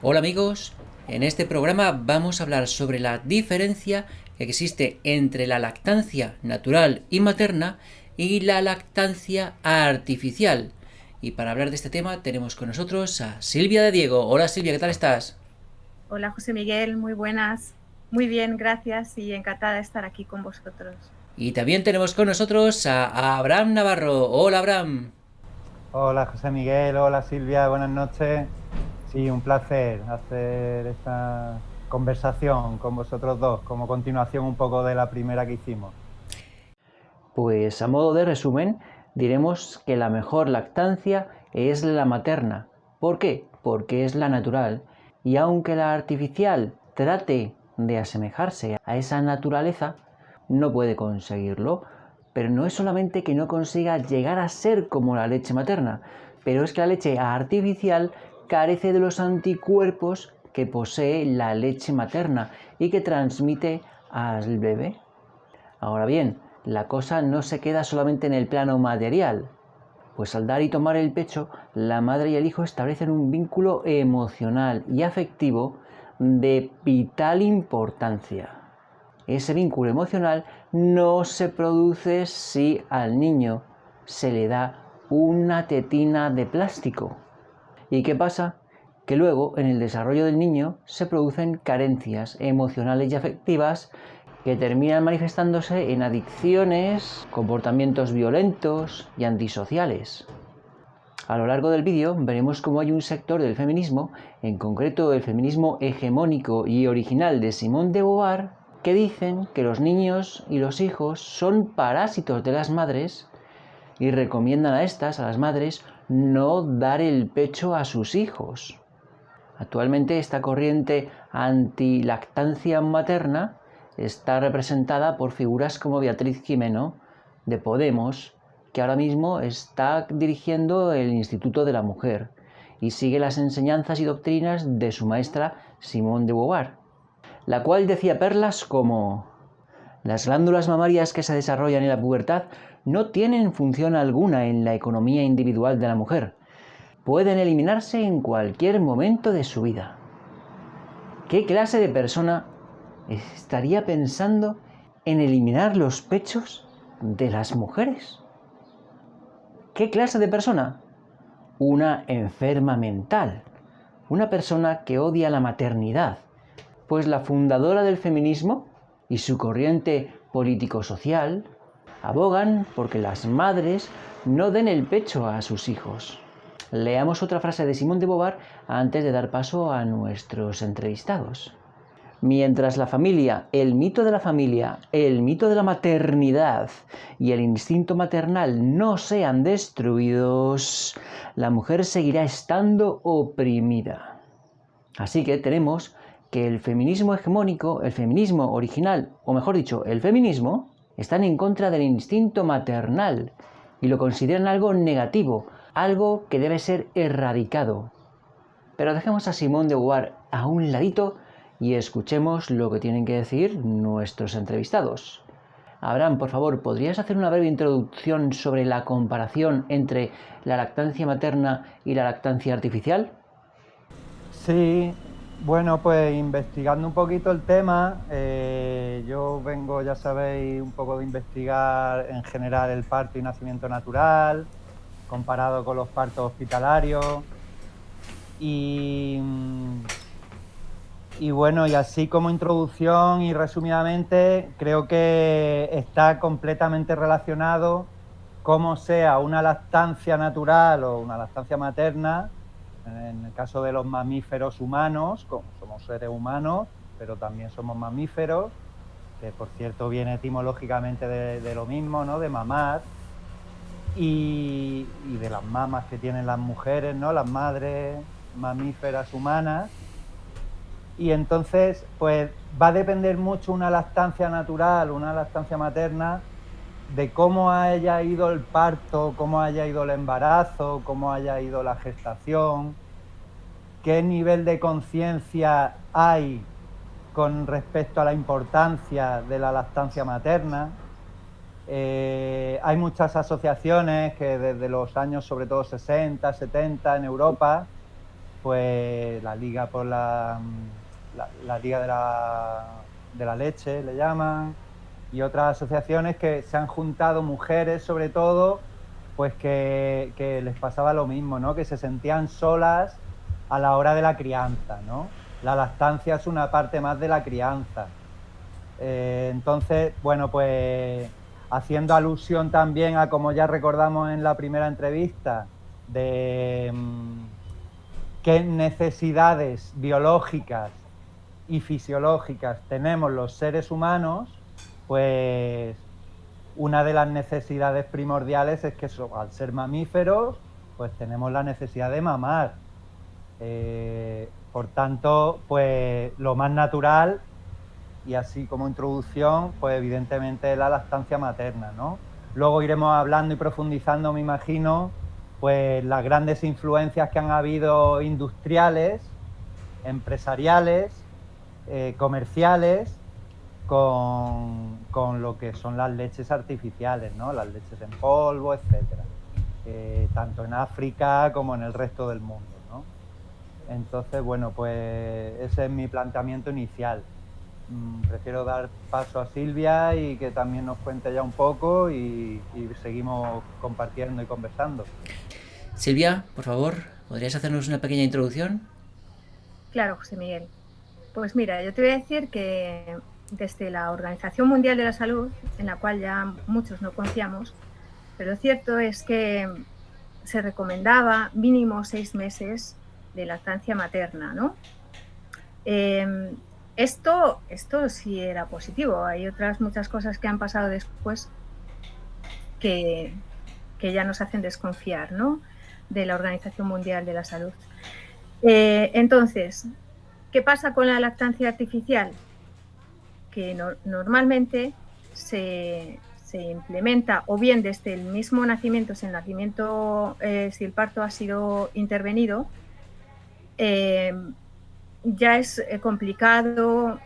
Hola amigos, en este programa vamos a hablar sobre la diferencia que existe entre la lactancia natural y materna y la lactancia artificial. Y para hablar de este tema tenemos con nosotros a Silvia de Diego. Hola Silvia, ¿qué tal estás? Hola José Miguel, muy buenas. Muy bien, gracias y encantada de estar aquí con vosotros. Y también tenemos con nosotros a Abraham Navarro. Hola Abraham. Hola José Miguel, hola Silvia, buenas noches. Sí, un placer hacer esta conversación con vosotros dos, como continuación un poco de la primera que hicimos. Pues a modo de resumen, diremos que la mejor lactancia es la materna. ¿Por qué? Porque es la natural. Y aunque la artificial trate de asemejarse a esa naturaleza, no puede conseguirlo. Pero no es solamente que no consiga llegar a ser como la leche materna, pero es que la leche artificial carece de los anticuerpos que posee la leche materna y que transmite al bebé. Ahora bien, la cosa no se queda solamente en el plano material, pues al dar y tomar el pecho, la madre y el hijo establecen un vínculo emocional y afectivo de vital importancia. Ese vínculo emocional no se produce si al niño se le da una tetina de plástico. ¿Y qué pasa? Que luego en el desarrollo del niño se producen carencias emocionales y afectivas que terminan manifestándose en adicciones, comportamientos violentos y antisociales. A lo largo del vídeo veremos cómo hay un sector del feminismo, en concreto el feminismo hegemónico y original de Simone de Beauvoir, que dicen que los niños y los hijos son parásitos de las madres y recomiendan a las madres, no dar el pecho a sus hijos. Actualmente esta corriente antilactancia materna está representada por figuras como Beatriz Gimeno, de Podemos, que ahora mismo está dirigiendo el Instituto de la Mujer y sigue las enseñanzas y doctrinas de su maestra Simone de Beauvoir, la cual decía perlas como: las glándulas mamarias que se desarrollan en la pubertad no tienen función alguna en la economía individual de la mujer. Pueden eliminarse en cualquier momento de su vida. ¿Qué clase de persona estaría pensando en eliminar los pechos de las mujeres? ¿Qué clase de persona? Una enferma mental, una persona que odia la maternidad, pues la fundadora del feminismo y su corriente político-social abogan porque las madres no den el pecho a sus hijos. Leamos otra frase de Simone de Beauvoir antes de dar paso a nuestros entrevistados. Mientras la familia, el mito de la familia, el mito de la maternidad y el instinto maternal no sean destruidos, la mujer seguirá estando oprimida. Así que tenemos que el feminismo hegemónico, el feminismo original, o mejor dicho, el feminismo, están en contra del instinto maternal y lo consideran algo negativo, algo que debe ser erradicado. Pero dejemos a Simone de Beauvoir a un ladito y escuchemos lo que tienen que decir nuestros entrevistados. Abraham, por favor, ¿podrías hacer una breve introducción sobre la comparación entre la lactancia materna y la lactancia artificial? Sí, bueno, pues investigando un poquito el tema, yo vengo, ya sabéis, un poco de investigar en general el parto y nacimiento natural, comparado con los partos hospitalarios. Y, y bueno, y así como introducción y resumidamente, creo que está completamente relacionado cómo sea una lactancia natural o una lactancia materna, en el caso de los mamíferos humanos, como somos seres humanos, pero también somos mamíferos, que por cierto viene etimológicamente de lo mismo, ¿no? De mamar, y de las mamas que tienen las mujeres, ¿no? Las madres mamíferas humanas. Y entonces, pues va a depender mucho una lactancia natural, una lactancia materna, de cómo haya ido el parto, cómo haya ido el embarazo, cómo haya ido la gestación, qué nivel de conciencia hay con respecto a la importancia de la lactancia materna. Hay muchas asociaciones que desde los años, sobre todo 60, 70, en Europa, pues la Liga por la Liga de la Leche, le llaman, y otras asociaciones que se han juntado, mujeres sobre todo, pues que les pasaba lo mismo, ¿no? Que se sentían solas a la hora de la crianza, ¿no? La lactancia es una parte más de la crianza. Entonces, bueno, pues haciendo alusión también a, como ya recordamos en la primera entrevista, de qué necesidades biológicas y fisiológicas tenemos los seres humanos, pues una de las necesidades primordiales es que al ser mamíferos, pues tenemos la necesidad de mamar. Por tanto, pues lo más natural, y así como introducción, pues evidentemente la lactancia materna, ¿no? Luego iremos hablando y profundizando, me imagino, pues las grandes influencias que han habido industriales, empresariales, comerciales, con lo que son las leches artificiales, ¿no? Las leches en polvo, etcétera, tanto en África como en el resto del mundo, ¿no? Entonces, bueno, pues ese es mi planteamiento inicial. Prefiero dar paso a Silvia y que también nos cuente ya un poco y seguimos compartiendo y conversando. Silvia, por favor, ¿podrías hacernos una pequeña introducción? Claro, José Miguel. Pues mira, yo te voy a decir que desde la Organización Mundial de la Salud, en la cual ya muchos no confiamos, pero lo cierto es que se recomendaba mínimo 6 meses de lactancia materna, ¿no? Esto sí era positivo. Hay otras muchas cosas que han pasado después que ya nos hacen desconfiar, ¿no?, de la Organización Mundial de la Salud. Entonces, ¿qué pasa con la lactancia artificial? Que normalmente se implementa o bien desde el mismo nacimiento, si el parto ha sido intervenido, ya es complicado.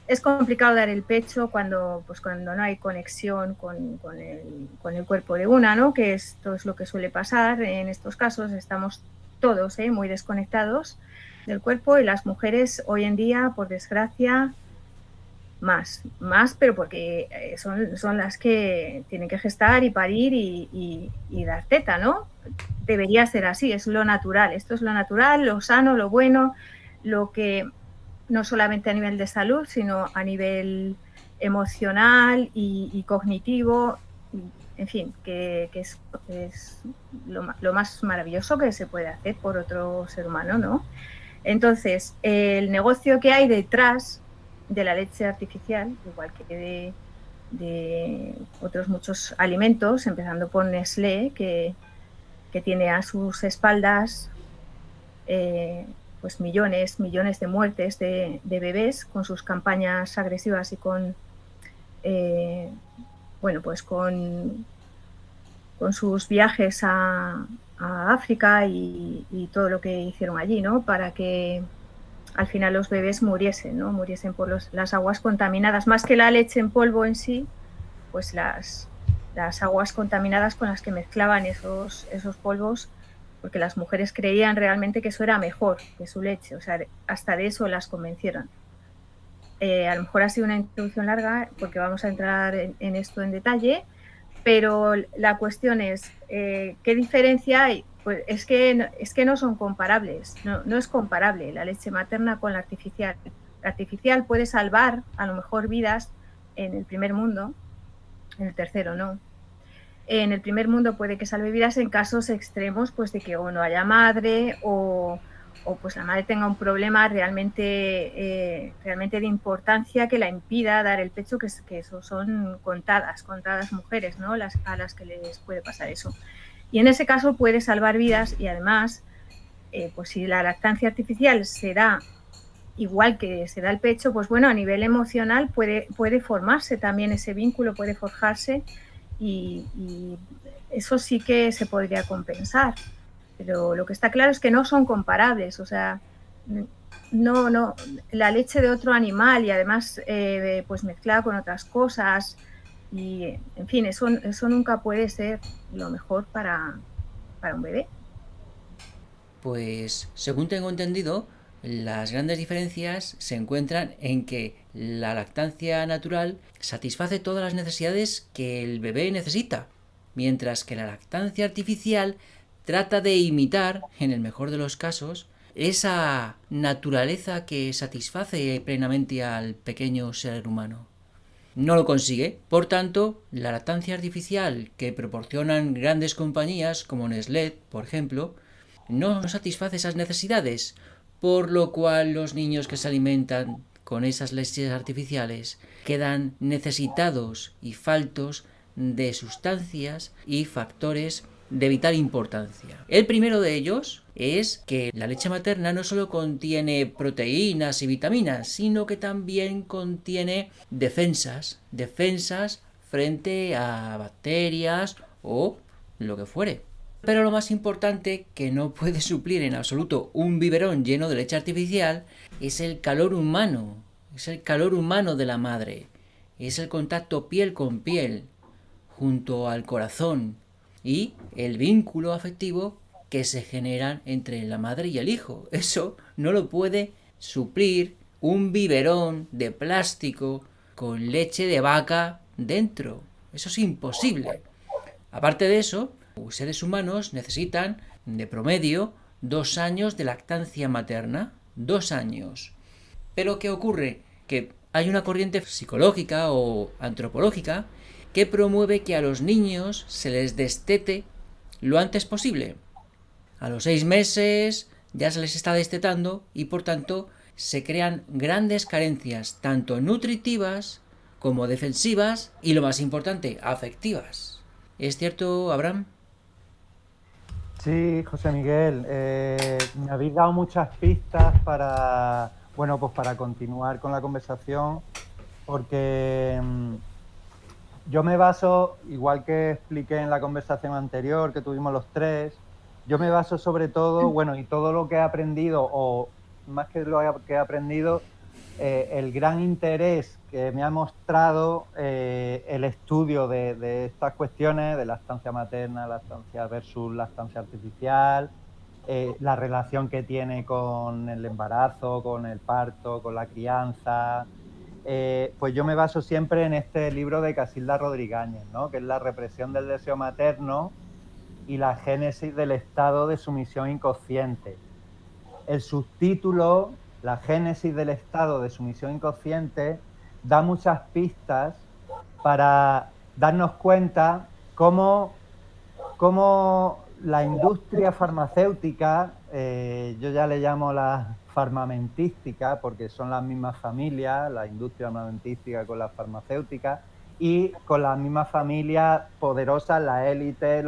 Es complicado dar el pecho cuando no hay conexión con el cuerpo de una, ¿no? Que esto es lo que suele pasar en estos casos. Estamos todos muy desconectados del cuerpo, y las mujeres hoy en día, por desgracia, más, pero porque son las que tienen que gestar y parir y dar teta, ¿no? Debería ser así, es lo natural. Esto es lo natural, lo sano, lo bueno, lo que no solamente a nivel de salud, sino a nivel emocional y cognitivo, en fin, que es lo más maravilloso que se puede hacer por otro ser humano, ¿no? Entonces, el negocio que hay detrás de la leche artificial, igual que de otros muchos alimentos, empezando por Nestlé, que tiene a sus espaldas pues millones de muertes de bebés con sus campañas agresivas y con pues con sus viajes a África y todo lo que hicieron allí, ¿no?, para que al final los bebés muriesen, ¿no?, muriesen por las aguas contaminadas, más que la leche en polvo en sí, pues las aguas contaminadas con las que mezclaban esos polvos, porque las mujeres creían realmente que eso era mejor que su leche, o sea, hasta de eso las convencieron. A lo mejor ha sido una introducción larga porque vamos a entrar en esto en detalle, pero la cuestión es, ¿qué diferencia hay? Pues es que no son comparables, no es comparable la leche materna con la artificial. La artificial puede salvar a lo mejor vidas en el primer mundo, en el tercero no. En el primer mundo puede que salve vidas en casos extremos, pues de que o no haya madre o pues la madre tenga un problema realmente de importancia que la impida dar el pecho, que eso son contadas mujeres, ¿no?, a las que les puede pasar eso. Y en ese caso puede salvar vidas, y además, pues si la lactancia artificial se da igual que se da el pecho, pues bueno, a nivel emocional puede formarse también ese vínculo, puede forjarse, y eso sí que se podría compensar. Pero lo que está claro es que no son comparables, o sea, no, la leche de otro animal y además pues mezclada con otras cosas, y en fin, eso nunca puede ser lo mejor para un bebé. Pues, según tengo entendido, las grandes diferencias se encuentran en que la lactancia natural satisface todas las necesidades que el bebé necesita, mientras que la lactancia artificial trata de imitar, en el mejor de los casos, esa naturaleza que satisface plenamente al pequeño ser humano. No lo consigue. Por tanto, la lactancia artificial que proporcionan grandes compañías como Nestlé, por ejemplo, no satisface esas necesidades, por lo cual los niños que se alimentan con esas leches artificiales quedan necesitados y faltos de sustancias y factores de vital importancia. El primero de ellos es que la leche materna no solo contiene proteínas y vitaminas, sino que también contiene defensas frente a bacterias o lo que fuere. Pero lo más importante, que no puede suplir en absoluto un biberón lleno de leche artificial, es el calor humano. Es el calor humano de la madre. Es el contacto piel con piel, junto al corazón, y el vínculo afectivo que se generan entre la madre y el hijo. Eso no lo puede suplir un biberón de plástico con leche de vaca dentro. Eso es imposible. Aparte de eso, los seres humanos necesitan, de promedio, 2 años de lactancia materna. 2 años. Pero ¿qué ocurre? Que hay una corriente psicológica o antropológica que promueve que a los niños se les destete lo antes posible. A los 6 meses ya se les está destetando y por tanto se crean grandes carencias, tanto nutritivas como defensivas y, lo más importante, afectivas. ¿Es cierto, Abraham? Sí, José Miguel, me habéis dado muchas pistas para, bueno, pues para continuar con la conversación, porque yo me baso, igual que expliqué en la conversación anterior que tuvimos los tres, yo me baso sobre todo, bueno, y todo lo que he aprendido, o más que lo que he aprendido, el gran interés que me ha mostrado el estudio de estas cuestiones de lactancia materna, lactancia versus lactancia artificial, la relación que tiene con el embarazo, con el parto, con la crianza. Pues yo me baso siempre en este libro de Casilda Rodríguez, ¿no? Que es La represión del deseo materno y la génesis del estado de sumisión inconsciente. El subtítulo, La génesis del estado de sumisión inconsciente, da muchas pistas para darnos cuenta cómo la industria farmacéutica, yo ya le llamo la farmamentística, porque son las mismas familias, la industria armamentística con la farmacéutica, y con las mismas familias poderosas, la élite,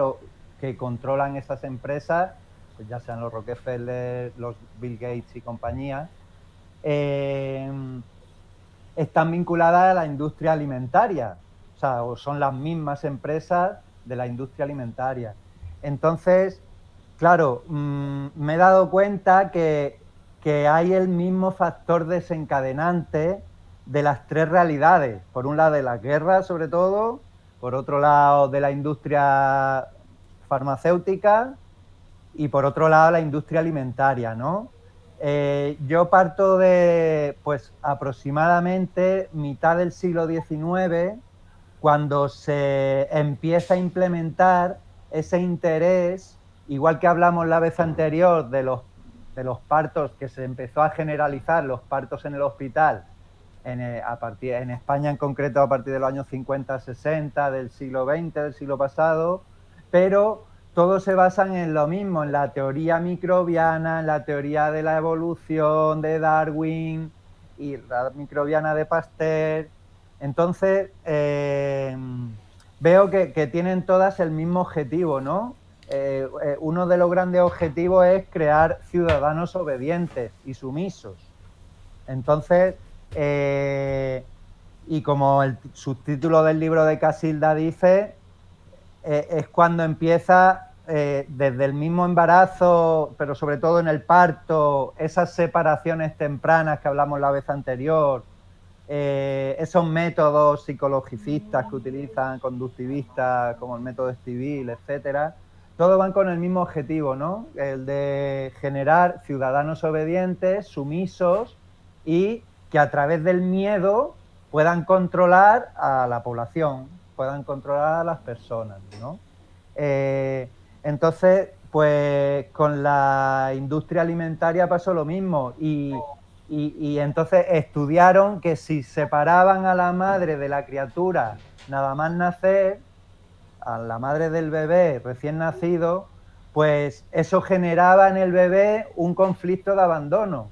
que controlan esas empresas, pues ya sean los Rockefeller, los Bill Gates y compañía, están vinculadas a la industria alimentaria, o sea, o son las mismas empresas de la industria alimentaria. Entonces, claro, me he dado cuenta que hay el mismo factor desencadenante de las tres realidades. Por un lado de las guerras, sobre todo, por otro lado de la industria farmacéutica y por otro lado la industria alimentaria, ¿no? Yo parto de, pues, aproximadamente mitad del siglo XIX, cuando se empieza a implementar ese interés, igual que hablamos la vez anterior de los partos, que se empezó a generalizar los partos en el hospital, en España en concreto a partir de los años 50-60 del siglo XX, del siglo pasado, pero todos se basan en lo mismo, en la teoría microbiana, en la teoría de la evolución de Darwin y la microbiana de Pasteur. Entonces, veo que tienen todas el mismo objetivo, ¿no? Uno de los grandes objetivos es crear ciudadanos obedientes y sumisos. Entonces, y como el subtítulo del libro de Casilda dice, es cuando empieza, desde el mismo embarazo, pero sobre todo en el parto, esas separaciones tempranas que hablamos la vez anterior, esos métodos psicologicistas que utilizan, conductivistas, como el método Stivil, etcétera, todos van con el mismo objetivo, ¿no? El de generar ciudadanos obedientes, sumisos y que a través del miedo puedan controlar a la población, puedan controlar a las personas, ¿no? Entonces, pues con la industria alimentaria pasó lo mismo y entonces estudiaron que si separaban a la madre de la criatura nada más nacer, a la madre del bebé recién nacido, pues eso generaba en el bebé un conflicto de abandono.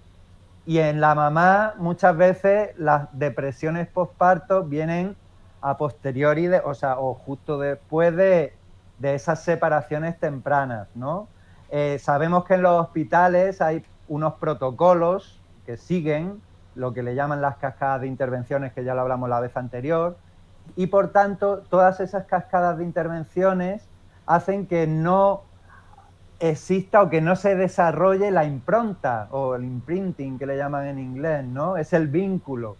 Y en la mamá muchas veces las depresiones postparto vienen a posteriori, o justo después de esas separaciones tempranas, ¿no? Sabemos que en los hospitales hay unos protocolos que siguen, lo que le llaman las cascadas de intervenciones, que ya lo hablamos la vez anterior, y por tanto todas esas cascadas de intervenciones hacen que no exista o que no se desarrolle la impronta o el imprinting que le llaman en inglés, ¿no? Es el vínculo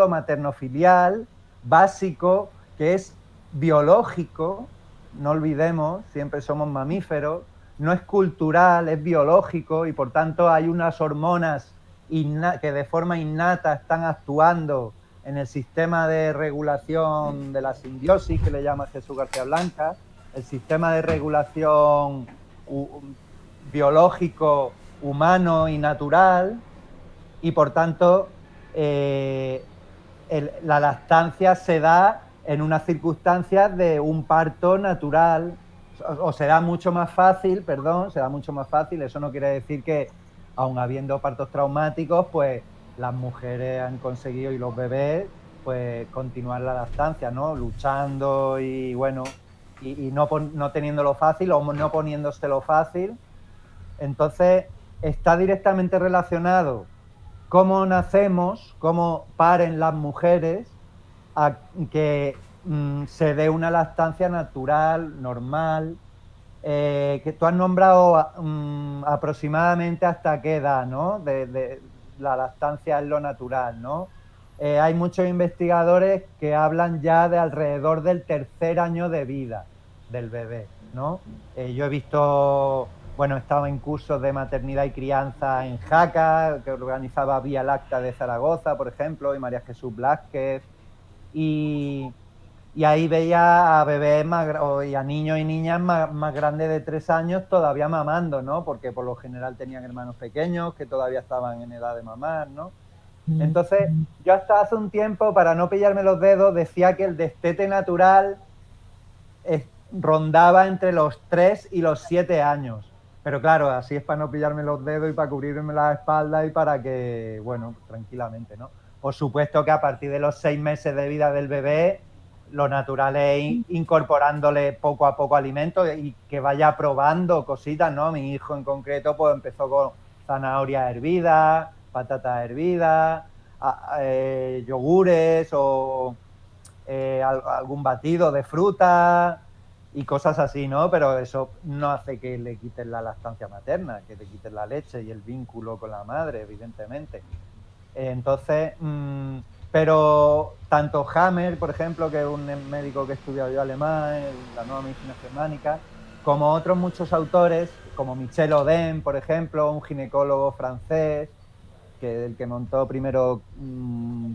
materno-filial básico que es biológico, no olvidemos, siempre somos mamíferos, no es cultural, es biológico y por tanto hay unas hormonas que de forma innata están actuando en el sistema de regulación de la simbiosis que le llama Jesús García Blanca, el sistema de regulación biológico, humano y natural, y por tanto la lactancia se da en unas circunstancias de un parto natural, o se da mucho más fácil, eso no quiere decir que, aun habiendo partos traumáticos, pues las mujeres han conseguido, y los bebés, pues continuar la lactancia, ¿no? Luchando y bueno, y no teniéndolo fácil o no poniéndoselo fácil. Entonces está directamente relacionado cómo nacemos, cómo paren las mujeres, a que se dé una lactancia natural, normal, que tú has nombrado aproximadamente hasta qué edad, ¿no? De la lactancia es lo natural, ¿no? Hay muchos investigadores que hablan ya de alrededor del 3er año de vida del bebé, ¿no? Yo he visto, bueno, he estado en cursos de maternidad y crianza en Jaca, que organizaba Vía Lacta de Zaragoza, por ejemplo, y María Jesús Blázquez, y ahí veía a bebés y a niños y niñas más grandes de 3 años todavía mamando, ¿no? Porque por lo general tenían hermanos pequeños que todavía estaban en edad de mamar, ¿no? Entonces, yo hasta hace un tiempo, para no pillarme los dedos, decía que el destete natural rondaba entre los 3 y los 7 años. Pero claro, así es para no pillarme los dedos y para cubrirme la espalda y para que, bueno, tranquilamente, ¿no? Por supuesto que a partir de los 6 meses de vida del bebé, lo natural es incorporándole poco a poco alimentos y que vaya probando cositas, ¿no? Mi hijo en concreto pues empezó con zanahoria hervida, patatas hervidas, yogures o algún batido de fruta y cosas así, ¿no? Pero eso no hace que le quiten la lactancia materna, que le quiten la leche y el vínculo con la madre, evidentemente. Entonces, pero tanto Hammer, por ejemplo, que es un médico que he estudiado yo alemán, la nueva medicina germánica, como otros muchos autores, como Michel Oden, por ejemplo, un ginecólogo francés, el que montó primero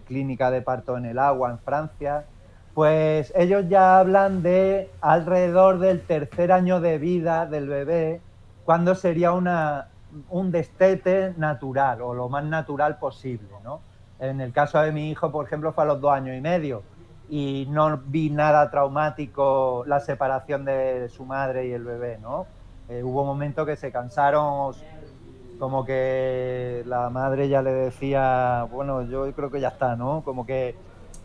clínica de parto en el agua en Francia, pues ellos ya hablan de alrededor del 3er año de vida del bebé, cuando sería un destete natural o lo más natural posible, ¿no? En el caso de mi hijo, por ejemplo, fue a los 2 años y medio y no vi nada traumático la separación de su madre y el bebé, ¿no? Hubo momentos que se cansaron, como que la madre ya le decía, bueno, yo creo que ya está, ¿no? Como que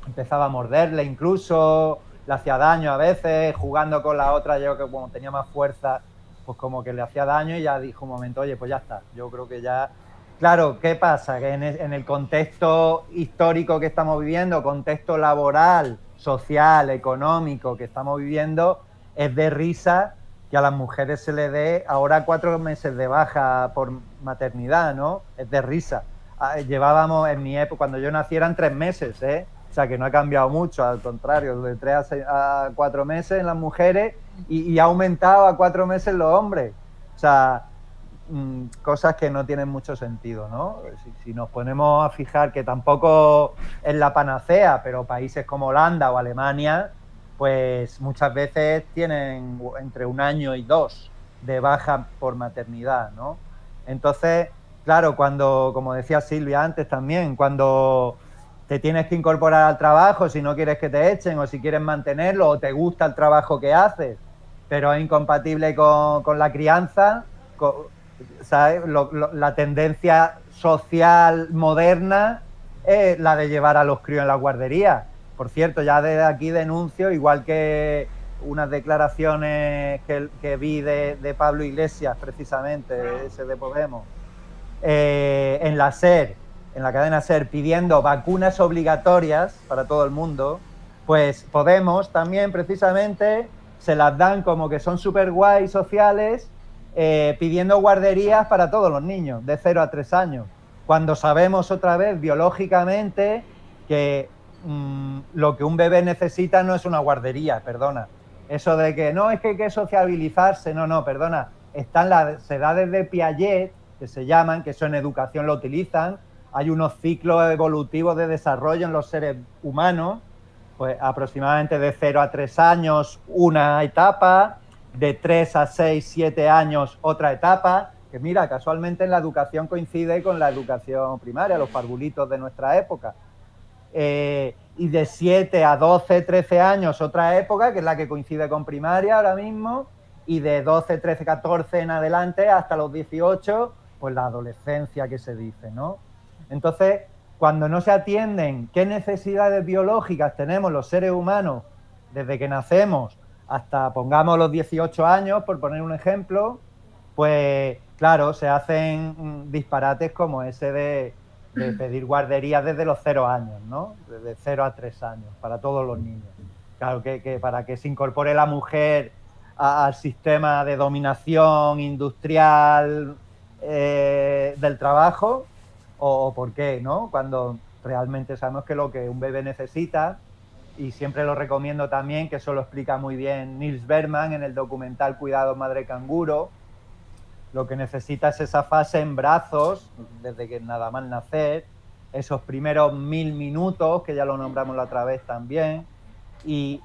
empezaba a morderle incluso, le hacía daño a veces, jugando con la otra, yo que como tenía más fuerza, pues como que le hacía daño y ya dijo un momento, oye, pues ya está, yo creo que ya... Claro, ¿qué pasa? Que en el contexto histórico que estamos viviendo, contexto laboral, social, económico que estamos viviendo, es de risa que a las mujeres se le dé ahora 4 meses de baja por maternidad, ¿no? Es de risa. Llevábamos, en mi época, cuando yo nací eran 3 meses, ¿eh? O sea, que no ha cambiado mucho, al contrario, de 3 a 4 meses en las mujeres y ha aumentado a 4 meses los hombres. O sea, cosas que no tienen mucho sentido, ¿no? Si nos ponemos a fijar que tampoco es la panacea, pero países como Holanda o Alemania, pues muchas veces tienen entre 1 año y 2 de baja por maternidad, ¿no? Entonces, claro, cuando, como decía Silvia antes también, cuando te tienes que incorporar al trabajo, si no quieres que te echen o si quieres mantenerlo o te gusta el trabajo que haces, pero es incompatible con la crianza, ¿sabes? La tendencia social moderna es la de llevar a los críos en la guardería. Por cierto, ya desde aquí denuncio, igual que unas declaraciones que vi de Pablo Iglesias, precisamente, ese de Podemos, en la SER, en la cadena SER, pidiendo vacunas obligatorias para todo el mundo, pues Podemos también, precisamente, se las dan como que son súper guays sociales, pidiendo guarderías para todos los niños, de 0 a 3 años, cuando sabemos otra vez biológicamente que lo que un bebé necesita no es una guardería, perdona. Eso de que no, es que hay que sociabilizarse, no, perdona. Están las edades de Piaget, que se llaman, que eso en educación lo utilizan. Hay unos ciclos evolutivos de desarrollo en los seres humanos, pues aproximadamente de 0 a 3 años una etapa, de 3 a 6, 7 años otra etapa, que mira, casualmente en la educación coincide con la educación primaria, los parvulitos de nuestra época. Y de 7 a 12, 13 años otra época, que es la que coincide con primaria ahora mismo, y de 12, 13, 14 en adelante hasta los 18, pues la adolescencia que se dice, ¿no? Entonces, cuando no se atienden qué necesidades biológicas tenemos los seres humanos desde que nacemos hasta, pongamos, los 18 años, por poner un ejemplo, pues claro, se hacen disparates como ese de pedir guarderías desde los 0 años, ¿no? Desde 0 a 3 años, para todos los niños. Claro que para que se incorpore la mujer al sistema de dominación industrial del trabajo, o por qué, ¿no? Cuando realmente sabemos que lo que un bebé necesita, y siempre lo recomiendo también, que eso lo explica muy bien Nils Bergman en el documental Cuidado Madre Canguro, lo que necesita es esa fase en brazos, desde que nada más nacer, esos primeros 1000 minutos, que ya lo nombramos la otra vez también, y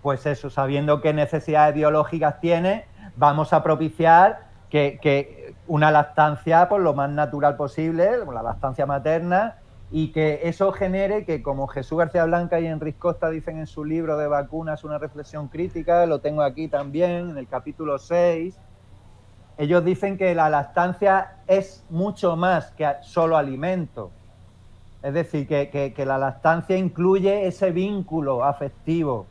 pues eso, sabiendo qué necesidades biológicas tiene, vamos a propiciar que una lactancia pues, lo más natural posible, la lactancia materna, y que eso genere que, como Jesús García Blanca y Enrique Costa dicen en su libro de vacunas, una reflexión crítica, lo tengo aquí también, en el capítulo 6, ellos dicen que la lactancia es mucho más que solo alimento. Es decir, que la lactancia incluye ese vínculo afectivo,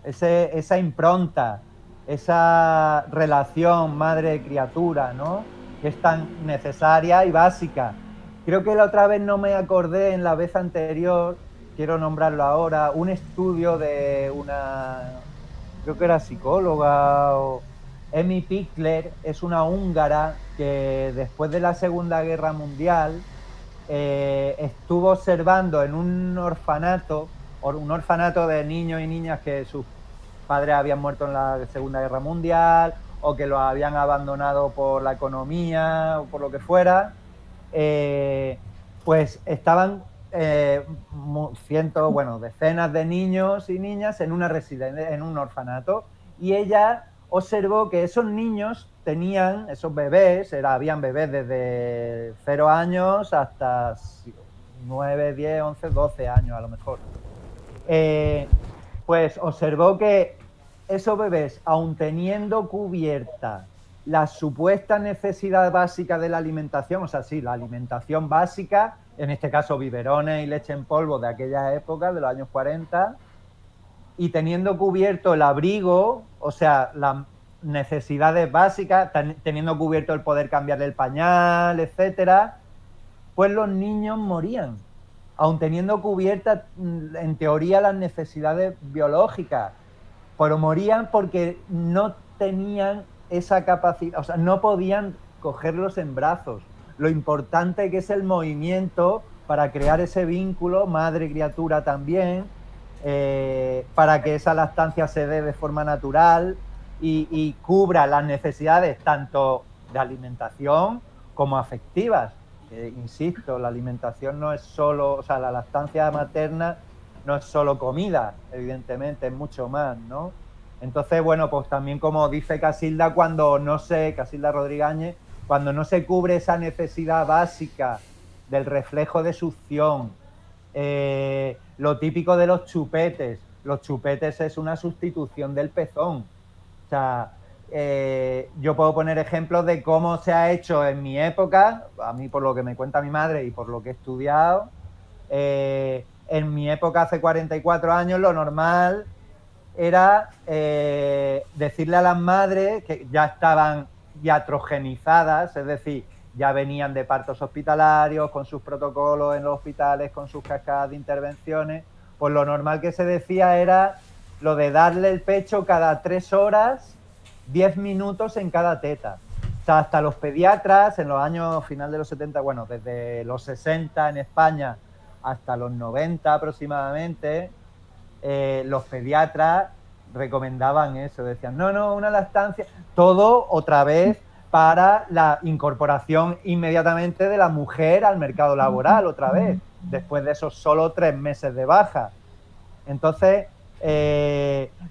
esa impronta, esa relación madre-criatura, ¿no? Que es tan necesaria y básica. Creo que la otra vez no me acordé, en la vez anterior, quiero nombrarlo ahora, un estudio de una, creo que era psicóloga, o Emi Pickler, es una húngara que después de la Segunda Guerra Mundial estuvo observando en un orfanato de niños y niñas que sus padres habían muerto en la Segunda Guerra Mundial o que los habían abandonado por la economía o por lo que fuera, pues estaban decenas de niños y niñas en una residencia, en un orfanato, y ella observó que esos niños tenían, esos bebés, habían bebés desde 0 años hasta 9, 10, 11, 12 años a lo mejor. Pues observó que esos bebés, aun teniendo cubierta la supuesta necesidad básica de la alimentación, o sea, sí, la alimentación básica, en este caso biberones y leche en polvo de aquella época, de los años 40, y teniendo cubierto el abrigo, o sea, las necesidades básicas, teniendo cubierto el poder cambiarle el pañal, etcétera, pues los niños morían, aun teniendo cubiertas, en teoría, las necesidades biológicas, pero morían porque no tenían esa capacidad, o sea, no podían cogerlos en brazos. Lo importante que es el movimiento para crear ese vínculo madre-criatura también, para que esa lactancia se dé de forma natural y cubra las necesidades tanto de alimentación como afectivas. Insisto, la alimentación no es solo, o sea, la lactancia materna no es solo comida, evidentemente, es mucho más, ¿no? Entonces, bueno, pues también como dice Casilda, Casilda Rodríguez, cuando no se cubre esa necesidad básica del reflejo de succión, lo típico de los chupetes es una sustitución del pezón. O sea, yo puedo poner ejemplos de cómo se ha hecho en mi época, a mí por lo que me cuenta mi madre y por lo que he estudiado. En mi época, hace 44 años, lo normal era decirle a las madres que ya estaban iatrogenizadas, es decir, ya venían de partos hospitalarios, con sus protocolos en los hospitales, con sus cascadas de intervenciones, pues lo normal que se decía era lo de darle el pecho cada 3 horas, 10 minutos en cada teta. O sea, hasta los pediatras, en los años final de los 70, bueno, desde los 60 en España hasta los 90 aproximadamente, los pediatras recomendaban eso, decían, no, una lactancia, todo otra vez para la incorporación inmediatamente de la mujer al mercado laboral, otra vez, después de esos solo 3 meses de baja. Entonces,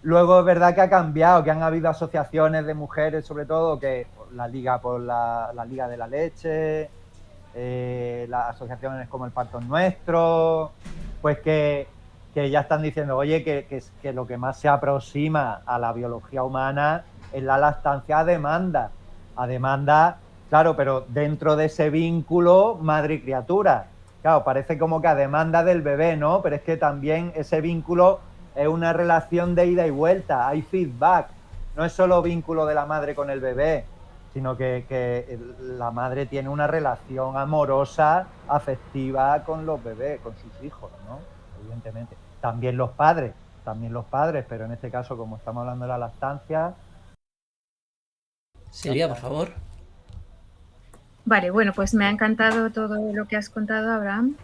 luego es verdad que ha cambiado, que han habido asociaciones de mujeres, sobre todo, que la Liga por la Liga de la Leche, las asociaciones como el Parto Nuestro, pues que ya están diciendo, oye, que lo que más se aproxima a la biología humana es la lactancia a demanda. A demanda, claro, pero dentro de ese vínculo madre y criatura. Claro, parece como que a demanda del bebé, ¿no? Pero es que también ese vínculo es una relación de ida y vuelta, hay feedback. No es solo vínculo de la madre con el bebé, sino que la madre tiene una relación amorosa, afectiva con los bebés, con sus hijos, ¿no? Evidentemente. También los padres, pero en este caso, como estamos hablando de la lactancia... Silvia, por favor. Vale, bueno, pues me ha encantado todo lo que has contado, Abraham.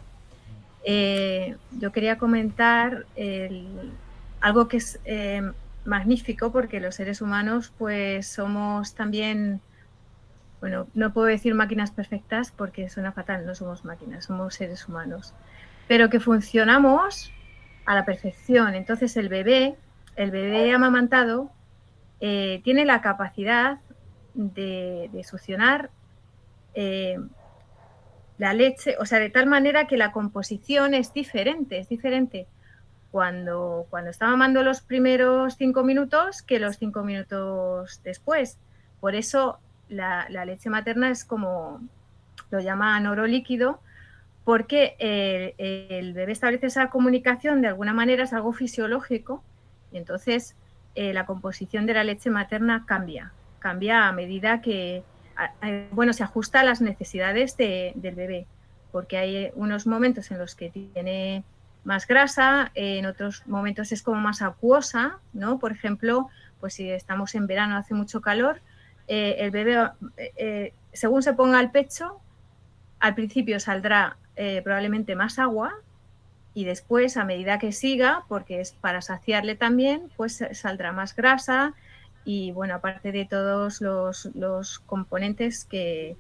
Yo quería comentar algo que es magnífico, porque los seres humanos pues somos también, bueno, no puedo decir máquinas perfectas porque suena fatal, no somos máquinas, somos seres humanos, pero que funcionamos a la perfección. Entonces el bebé amamantado tiene la capacidad de succionar la leche, o sea, de tal manera que la composición es diferente cuando está mamando los primeros 5 minutos que los 5 minutos después. Por eso la leche materna es como, lo llaman oro líquido, porque el bebé establece esa comunicación de alguna manera, es algo fisiológico, y entonces la composición de la leche materna cambia a medida que se ajusta a las necesidades del bebé, porque hay unos momentos en los que tiene más grasa, en otros momentos es como más acuosa, ¿no? Por ejemplo, pues si estamos en verano, hace mucho calor, el bebé, según se ponga al pecho, al principio saldrá probablemente más agua, y después, a medida que siga, porque es para saciarle también, pues saldrá más grasa y, bueno, aparte de todos los componentes que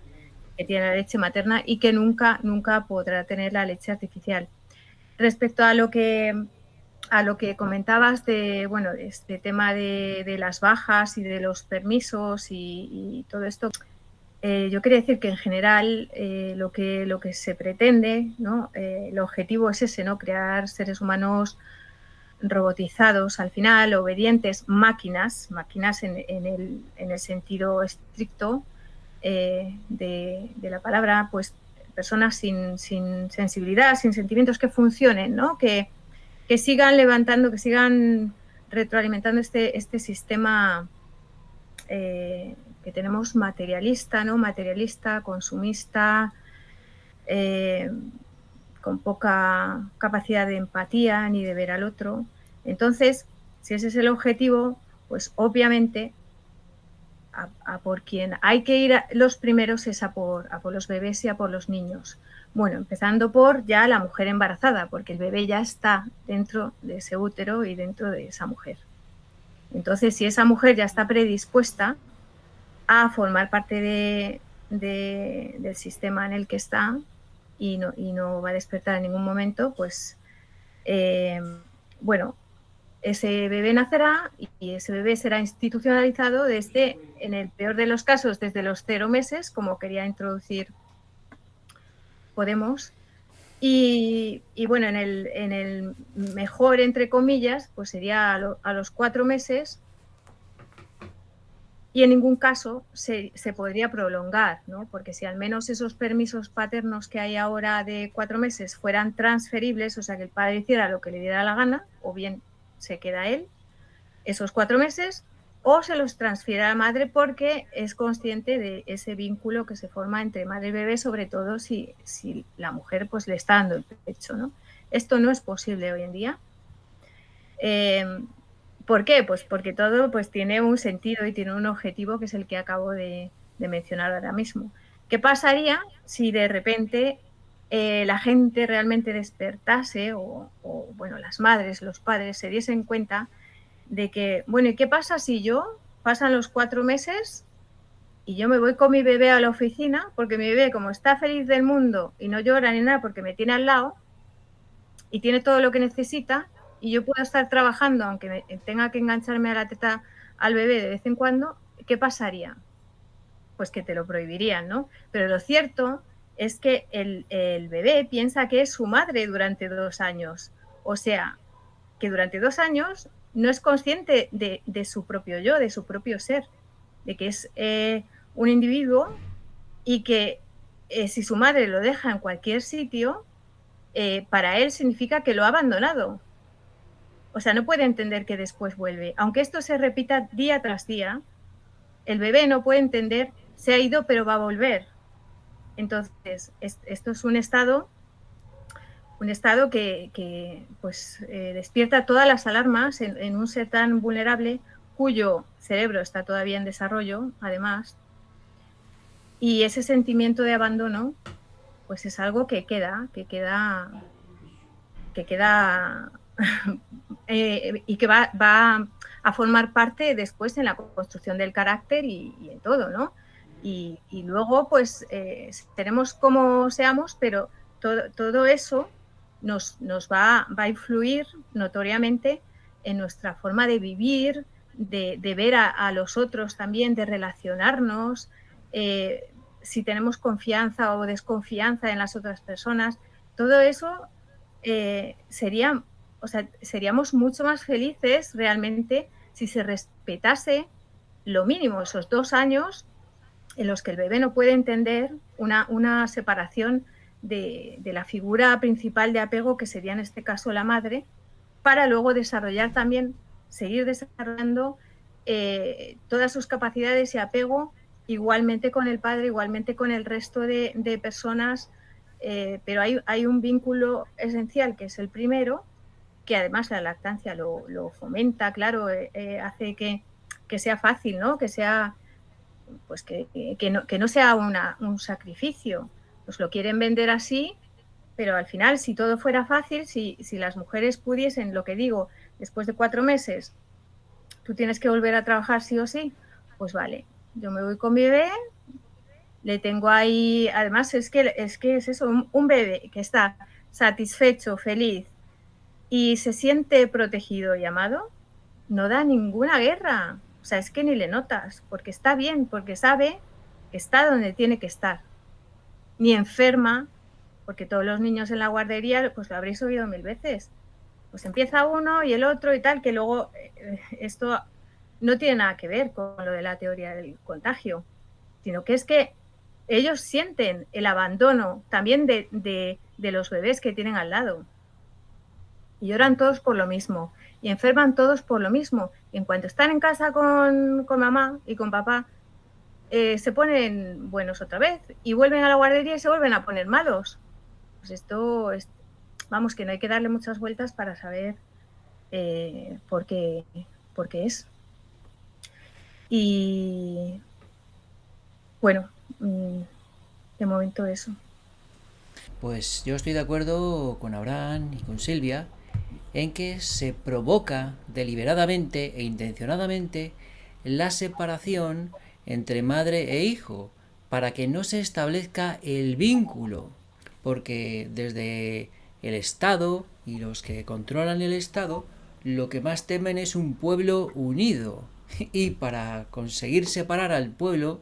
tiene la leche materna y que nunca podrá tener la leche artificial. Respecto a lo que comentabas de, bueno, este tema de las bajas y de los permisos y todo esto, yo quería decir que en general lo que se pretende, ¿no? El objetivo es ese, ¿no? Crear seres humanos robotizados, al final, obedientes, máquinas en el sentido estricto de la palabra, pues personas sin sensibilidad, sin sentimientos, que funcionen, ¿no? Que sigan levantando, que sigan retroalimentando este sistema que tenemos materialista, ¿no? Materialista, consumista, con poca capacidad de empatía ni de ver al otro. Entonces, si ese es el objetivo, pues obviamente a por quien hay que ir los primeros es a por los bebés y a por los niños. Bueno, empezando por ya la mujer embarazada, porque el bebé ya está dentro de ese útero y dentro de esa mujer. Entonces, si esa mujer ya está predispuesta a formar parte del sistema en el que está y no va a despertar en ningún momento, pues, bueno, ese bebé nacerá y ese bebé será institucionalizado desde, en el peor de los casos, desde los 0 meses, como quería introducir Podemos. Y bueno, en el mejor, entre comillas, pues sería a los 4 meses, y en ningún caso se podría prolongar, ¿no? Porque si al menos esos permisos paternos que hay ahora de 4 meses fueran transferibles, o sea, que el padre hiciera lo que le diera la gana, o bien se queda él esos 4 meses, o se los transfiere a la madre porque es consciente de ese vínculo que se forma entre madre y bebé, sobre todo si la mujer pues le está dando el pecho, ¿no? Esto no es posible hoy en día. ¿Por qué? Pues porque todo pues tiene un sentido y tiene un objetivo, que es el que acabo de mencionar ahora mismo. ¿Qué pasaría si de repente la gente realmente despertase o, bueno, las madres, los padres se diesen cuenta de que, bueno, ¿y qué pasa si pasan los 4 meses y yo me voy con mi bebé a la oficina? Porque mi bebé, como está feliz del mundo y no llora ni nada porque me tiene al lado y tiene todo lo que necesita, y yo puedo estar trabajando aunque tenga que engancharme a la teta al bebé de vez en cuando, ¿qué pasaría? Pues que te lo prohibirían, ¿no? Pero lo cierto es que el bebé piensa que es su madre durante 2 años. O sea, que durante 2 años no es consciente de su propio yo, de su propio ser, de que es un individuo, y que si su madre lo deja en cualquier sitio, para él significa que lo ha abandonado. O sea, no puede entender que después vuelve. Aunque esto se repita día tras día, el bebé no puede entender, se ha ido pero va a volver. Entonces, esto es un estado que pues, despierta todas las alarmas en un ser tan vulnerable, cuyo cerebro está todavía en desarrollo, además, y ese sentimiento de abandono pues es algo que queda y que va a formar parte después en la construcción del carácter y en todo, ¿no? Y luego, pues, seremos como seamos, pero todo eso nos va a influir notoriamente en nuestra forma de vivir, de ver a los otros también, de relacionarnos, si tenemos confianza o desconfianza en las otras personas. Todo eso seríamos mucho más felices realmente si se respetase lo mínimo, esos 2 años en los que el bebé no puede entender una separación de la figura principal de apego, que sería en este caso la madre, para luego seguir desarrollando todas sus capacidades y apego igualmente con el padre, igualmente con el resto de personas, pero hay un vínculo esencial, que es el primero, que además la lactancia lo fomenta, claro, hace que sea fácil, ¿no? Que sea, pues que no sea un sacrificio. Pues lo quieren vender así, pero al final, si todo fuera fácil, si las mujeres pudiesen, lo que digo, después de 4 meses, tú tienes que volver a trabajar sí o sí, pues vale, yo me voy con mi bebé, le tengo ahí, además es que es eso, un bebé que está satisfecho, feliz y se siente protegido y amado, no da ninguna guerra. O sea, es que ni le notas, porque está bien, porque sabe que está donde tiene que estar. Ni enferma, porque todos los niños en la guardería, pues lo habréis oído 1000 veces. Pues empieza uno y el otro y tal, que luego esto no tiene nada que ver con lo de la teoría del contagio, sino que es que ellos sienten el abandono también de los bebés que tienen al lado. Y lloran todos por lo mismo, y enferman todos por lo mismo. Y en cuanto están en casa con mamá y con papá, se ponen buenos otra vez y vuelven a la guardería y se vuelven a poner malos. Pues esto es, vamos, que no hay que darle muchas vueltas para saber por qué es. Y bueno, de momento eso. Pues yo estoy de acuerdo con Abraham y con Silvia en que se provoca deliberadamente e intencionadamente la separación entre madre e hijo para que no se establezca el vínculo, porque desde el Estado y los que controlan el Estado lo que más temen es un pueblo unido, y para conseguir separar al pueblo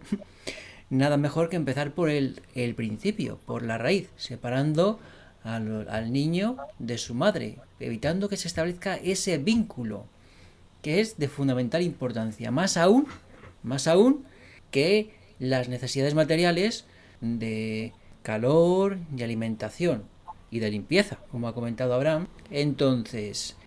nada mejor que empezar por el principio, por la raíz, separando al niño de su madre, evitando que se establezca ese vínculo, que es de fundamental importancia, más aún que las necesidades materiales de calor y alimentación y de limpieza, como ha comentado Abraham. Entonces,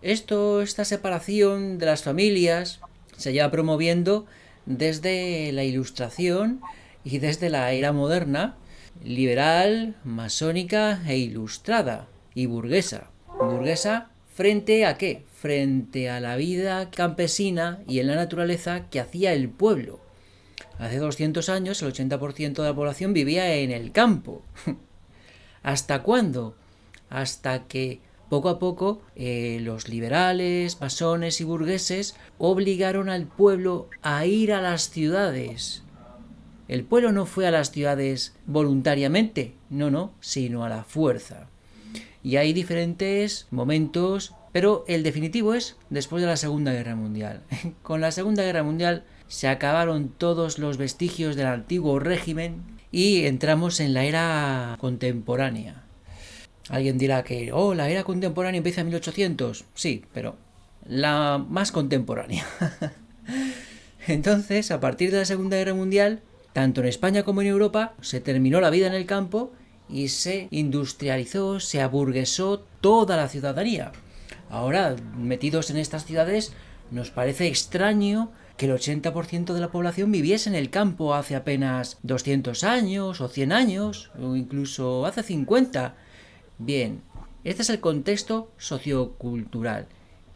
esta separación de las familias se lleva promoviendo desde la Ilustración y desde la era moderna, liberal, masónica e ilustrada, y burguesa. ¿Burguesa frente a qué? Frente a la vida campesina y en la naturaleza que hacía el pueblo. Hace 200 años el 80% de la población vivía en el campo. ¿Hasta cuándo? Hasta que poco a poco los liberales, masones y burgueses obligaron al pueblo a ir a las ciudades. El pueblo no fue a las ciudades voluntariamente, no, sino a la fuerza. Y hay diferentes momentos, pero el definitivo es después de la Segunda Guerra Mundial. Con la Segunda Guerra Mundial se acabaron todos los vestigios del antiguo régimen y entramos en la era contemporánea. Alguien dirá que, la era contemporánea empieza en 1800. Sí, pero la más contemporánea. Entonces, a partir de la Segunda Guerra Mundial, tanto en España como en Europa, se terminó la vida en el campo y se industrializó, se aburguesó toda la ciudadanía. Ahora, metidos en estas ciudades, nos parece extraño que el 80% de la población viviese en el campo hace apenas 200 años o 100 años, o incluso hace 50. Bien, este es el contexto sociocultural.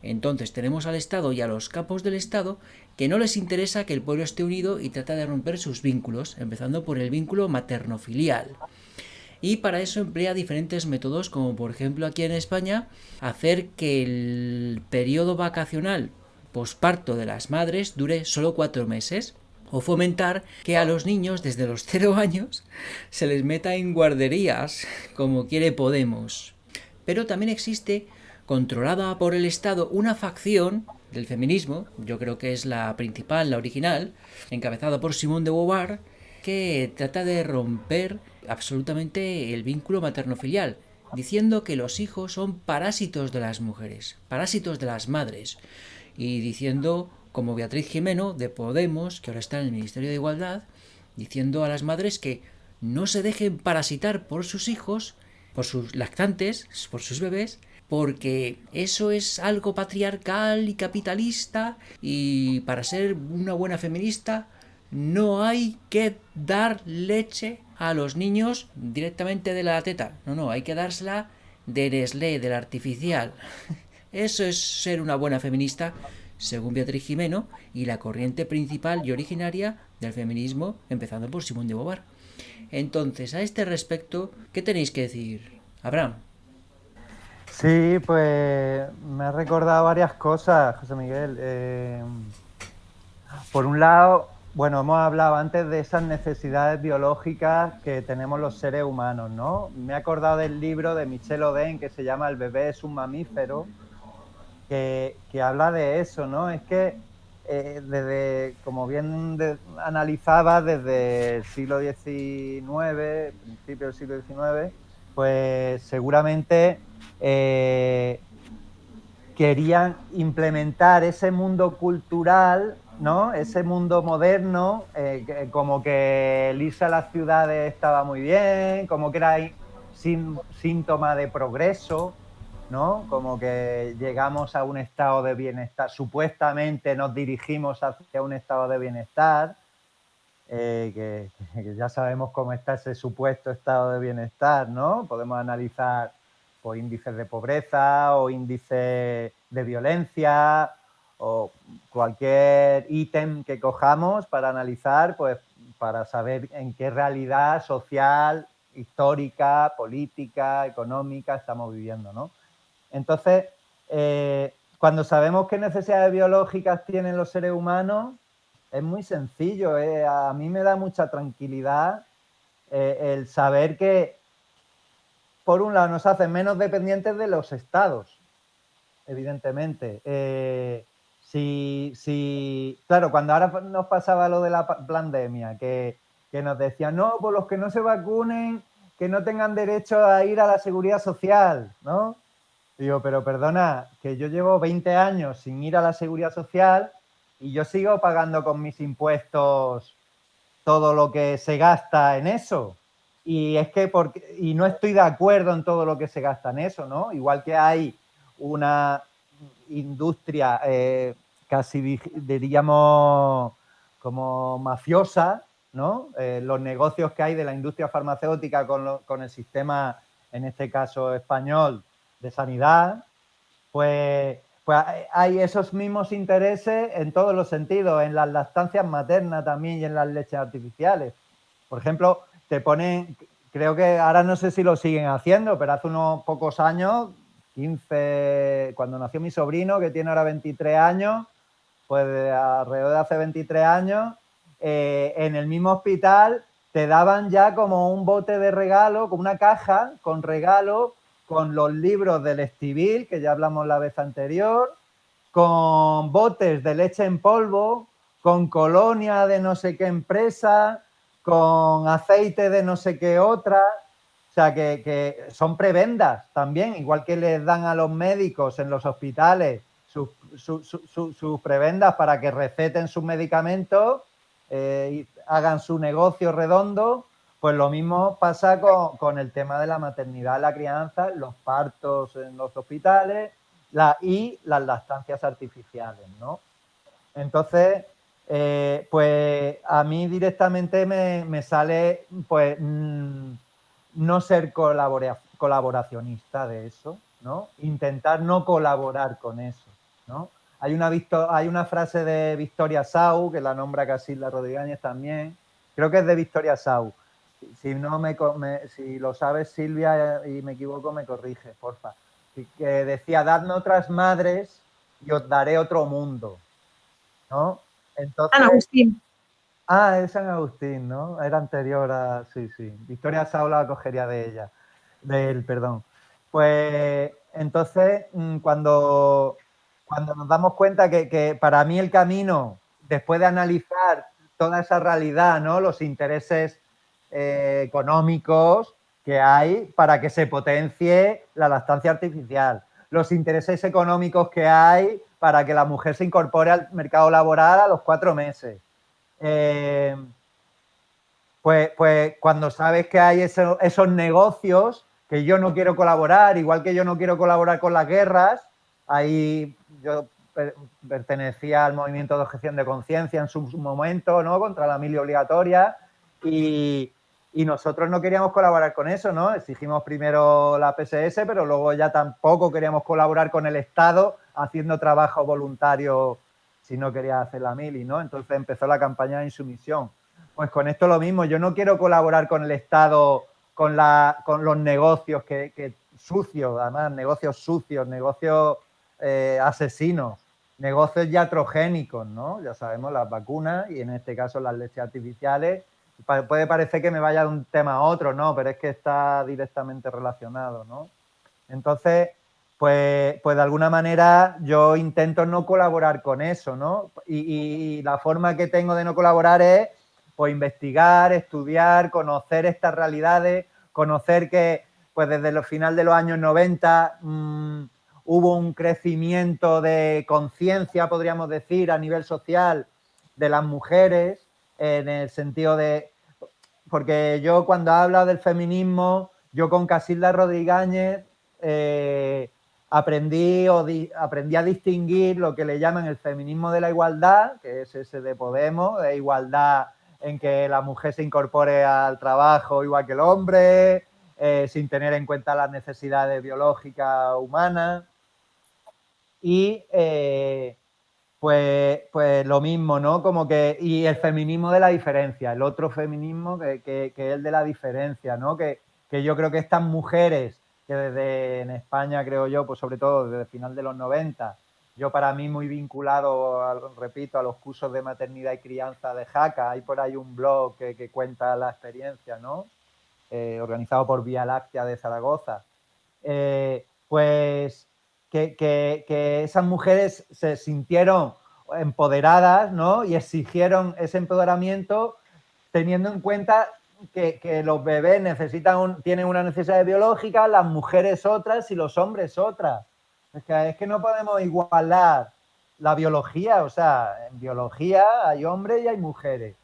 Entonces tenemos al Estado y a los capos del Estado que no les interesa que el pueblo esté unido y trata de romper sus vínculos, empezando por el vínculo materno-filial. Y para eso emplea diferentes métodos, como por ejemplo aquí en España, hacer que el periodo vacacional posparto de las madres dure solo 4 meses, o fomentar que a los niños desde los 0 años se les meta en guarderías, como quiere Podemos. Pero también existe, controlada por el Estado, una facción del feminismo, yo creo que es la principal, la original, encabezada por Simone de Beauvoir, que trata de romper absolutamente el vínculo materno-filial, diciendo que los hijos son parásitos de las mujeres, parásitos de las madres, y diciendo, como Beatriz Jimeno de Podemos, que ahora está en el Ministerio de Igualdad, diciendo a las madres que no se dejen parasitar por sus hijos, por sus lactantes, por sus bebés, porque eso es algo patriarcal y capitalista, y para ser una buena feminista no hay que dar leche a los niños directamente de la teta, no, hay que dársela de Nestlé, del artificial. Eso es ser una buena feminista, según Beatriz Jimeno y la corriente principal y originaria del feminismo, empezando por Simone de Beauvoir. Entonces, a este respecto, ¿qué tenéis que decir, Abraham? Sí, pues me ha recordado varias cosas, José Miguel. Por un lado, bueno, hemos hablado antes de esas necesidades biológicas que tenemos los seres humanos, ¿no? Me he acordado del libro de Michel Oden que se llama El bebé es un mamífero, que habla de eso, ¿no? Es que desde, como bien analizaba, desde el siglo XIX, principio del siglo XIX, pues seguramente querían implementar ese mundo cultural, ¿no? Ese mundo moderno, como que el irse a las ciudades estaba muy bien, como que era síntoma de progreso, ¿no? Como que llegamos a un estado de bienestar, supuestamente nos dirigimos hacia un estado de bienestar, que ya sabemos cómo está ese supuesto estado de bienestar, ¿no? Podemos analizar pues, índices de pobreza o índices de violencia o cualquier ítem que cojamos para analizar, pues para saber en qué realidad social, histórica, política, económica estamos viviendo, ¿no? Entonces, cuando sabemos qué necesidades biológicas tienen los seres humanos, es muy sencillo. A mí me da mucha tranquilidad el saber que, por un lado, nos hacen menos dependientes de los estados, evidentemente. Claro, cuando ahora nos pasaba lo de la pandemia, que nos decían, no, pues los que no se vacunen, que no tengan derecho a ir a la seguridad social, ¿no? Digo, pero perdona, que yo llevo 20 años sin ir a la seguridad social y yo sigo pagando con mis impuestos todo lo que se gasta en eso. Y es que y no estoy de acuerdo en todo lo que se gasta en eso, ¿no? Igual que hay una industria casi, diríamos, como mafiosa, ¿no? Los negocios que hay de la industria farmacéutica con el sistema, en este caso español, de sanidad, pues hay esos mismos intereses en todos los sentidos, en las lactancias maternas también y en las leches artificiales. Por ejemplo, te ponen, creo que ahora no sé si lo siguen haciendo, pero hace unos pocos años, 15, cuando nació mi sobrino, que tiene ahora 23 años, pues alrededor de hace 23 años, en el mismo hospital te daban ya como un bote de regalo, como una caja con regalo, con los libros del Estivil, que ya hablamos la vez anterior, con botes de leche en polvo, con colonia de no sé qué empresa, con aceite de no sé qué otra. O sea, que son prebendas también, igual que les dan a los médicos en los hospitales sus prebendas para que receten sus medicamentos y hagan su negocio redondo. Pues lo mismo pasa con el tema de la maternidad, la crianza, los partos en los hospitales y las lactancias artificiales, ¿no? Entonces, pues a mí directamente me sale pues no ser colaboracionista de eso, ¿no? Intentar no colaborar con eso, ¿no? Hay una frase de Victoria Sau, que la nombra Casilda Rodríguez también, creo que es de Victoria Sau. Si no si lo sabes, Silvia, y me equivoco, me corrige, porfa. Que decía, dadme otras madres y os daré otro mundo, ¿no? Entonces, San Agustín. Ah, es San Agustín, ¿no? Era anterior a... Sí, sí. Victoria Sau la cogería de él, perdón. Pues entonces, cuando nos damos cuenta que para mí el camino, después de analizar toda esa realidad, ¿no? Los intereses económicos que hay para que se potencie la lactancia artificial, los intereses económicos que hay para que la mujer se incorpore al mercado laboral a los 4 meses. Pues cuando sabes que hay esos negocios, que yo no quiero colaborar, igual que yo no quiero colaborar con las guerras, ahí yo pertenecía al movimiento de objeción de conciencia en su momento, ¿no? Contra la mili obligatoria, y nosotros no queríamos colaborar con eso, ¿no? Exigimos primero la PSS, pero luego ya tampoco queríamos colaborar con el Estado haciendo trabajo voluntario si no quería hacer la mili, ¿no? Entonces empezó la campaña de insumisión. Pues con esto lo mismo, yo no quiero colaborar con el Estado, con los negocios sucios, además, negocios sucios, negocios asesinos, negocios iatrogénicos, ¿no? Ya sabemos, las vacunas y en este caso las leches artificiales. Puede parecer que me vaya de un tema a otro, ¿no? Pero es que está directamente relacionado, ¿no? Entonces, pues de alguna manera yo intento no colaborar con eso, ¿no? Y la forma que tengo de no colaborar es pues investigar, estudiar, conocer estas realidades, conocer que pues desde el final de los años 90 hubo un crecimiento de conciencia, podríamos decir, a nivel social de las mujeres, en el sentido de... Porque yo cuando hablo del feminismo, yo con Casilda Rodríguez aprendí a distinguir lo que le llaman el feminismo de la igualdad, que es ese de Podemos, de igualdad en que la mujer se incorpore al trabajo igual que el hombre, sin tener en cuenta las necesidades biológicas humanas. Y pues lo mismo, ¿no? Como que, y el feminismo de la diferencia, el otro feminismo que es el de la diferencia, ¿no? Que yo creo que estas mujeres que desde en España, creo yo, pues sobre todo desde el final de los 90, yo para mí muy vinculado, repito, a los cursos de maternidad y crianza de Jaca, hay por ahí un blog que cuenta la experiencia, ¿no? Organizado por Vía Láctea de Zaragoza. Pues que esas mujeres se sintieron empoderadas, ¿no? Y exigieron ese empoderamiento teniendo en cuenta que los bebés tienen una necesidad biológica, las mujeres otras y los hombres otras. Es que no podemos igualar la biología, o sea, en biología hay hombres y hay mujeres.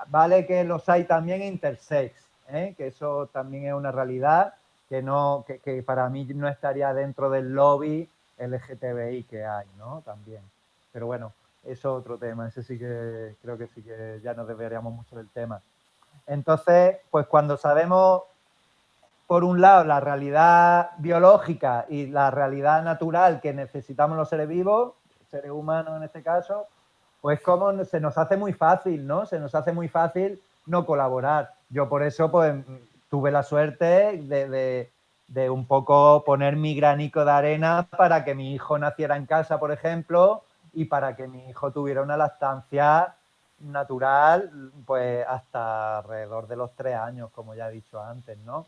Vale que los hay también intersex, ¿eh? Que eso también es una realidad que para mí no estaría dentro del lobby LGTBI que hay, ¿no? También. Pero bueno, eso es otro tema, ese sí que creo que sí que ya nos desviaríamos mucho del tema. Entonces, pues cuando sabemos, por un lado, la realidad biológica y la realidad natural que necesitamos los seres vivos, seres humanos en este caso, pues como se nos hace muy fácil, ¿no? Se nos hace muy fácil no colaborar. Yo por eso pues tuve la suerte de un poco poner mi granico de arena para que mi hijo naciera en casa, por ejemplo, y para que mi hijo tuviera una lactancia natural pues hasta alrededor de los 3 años, como ya he dicho antes, ¿no?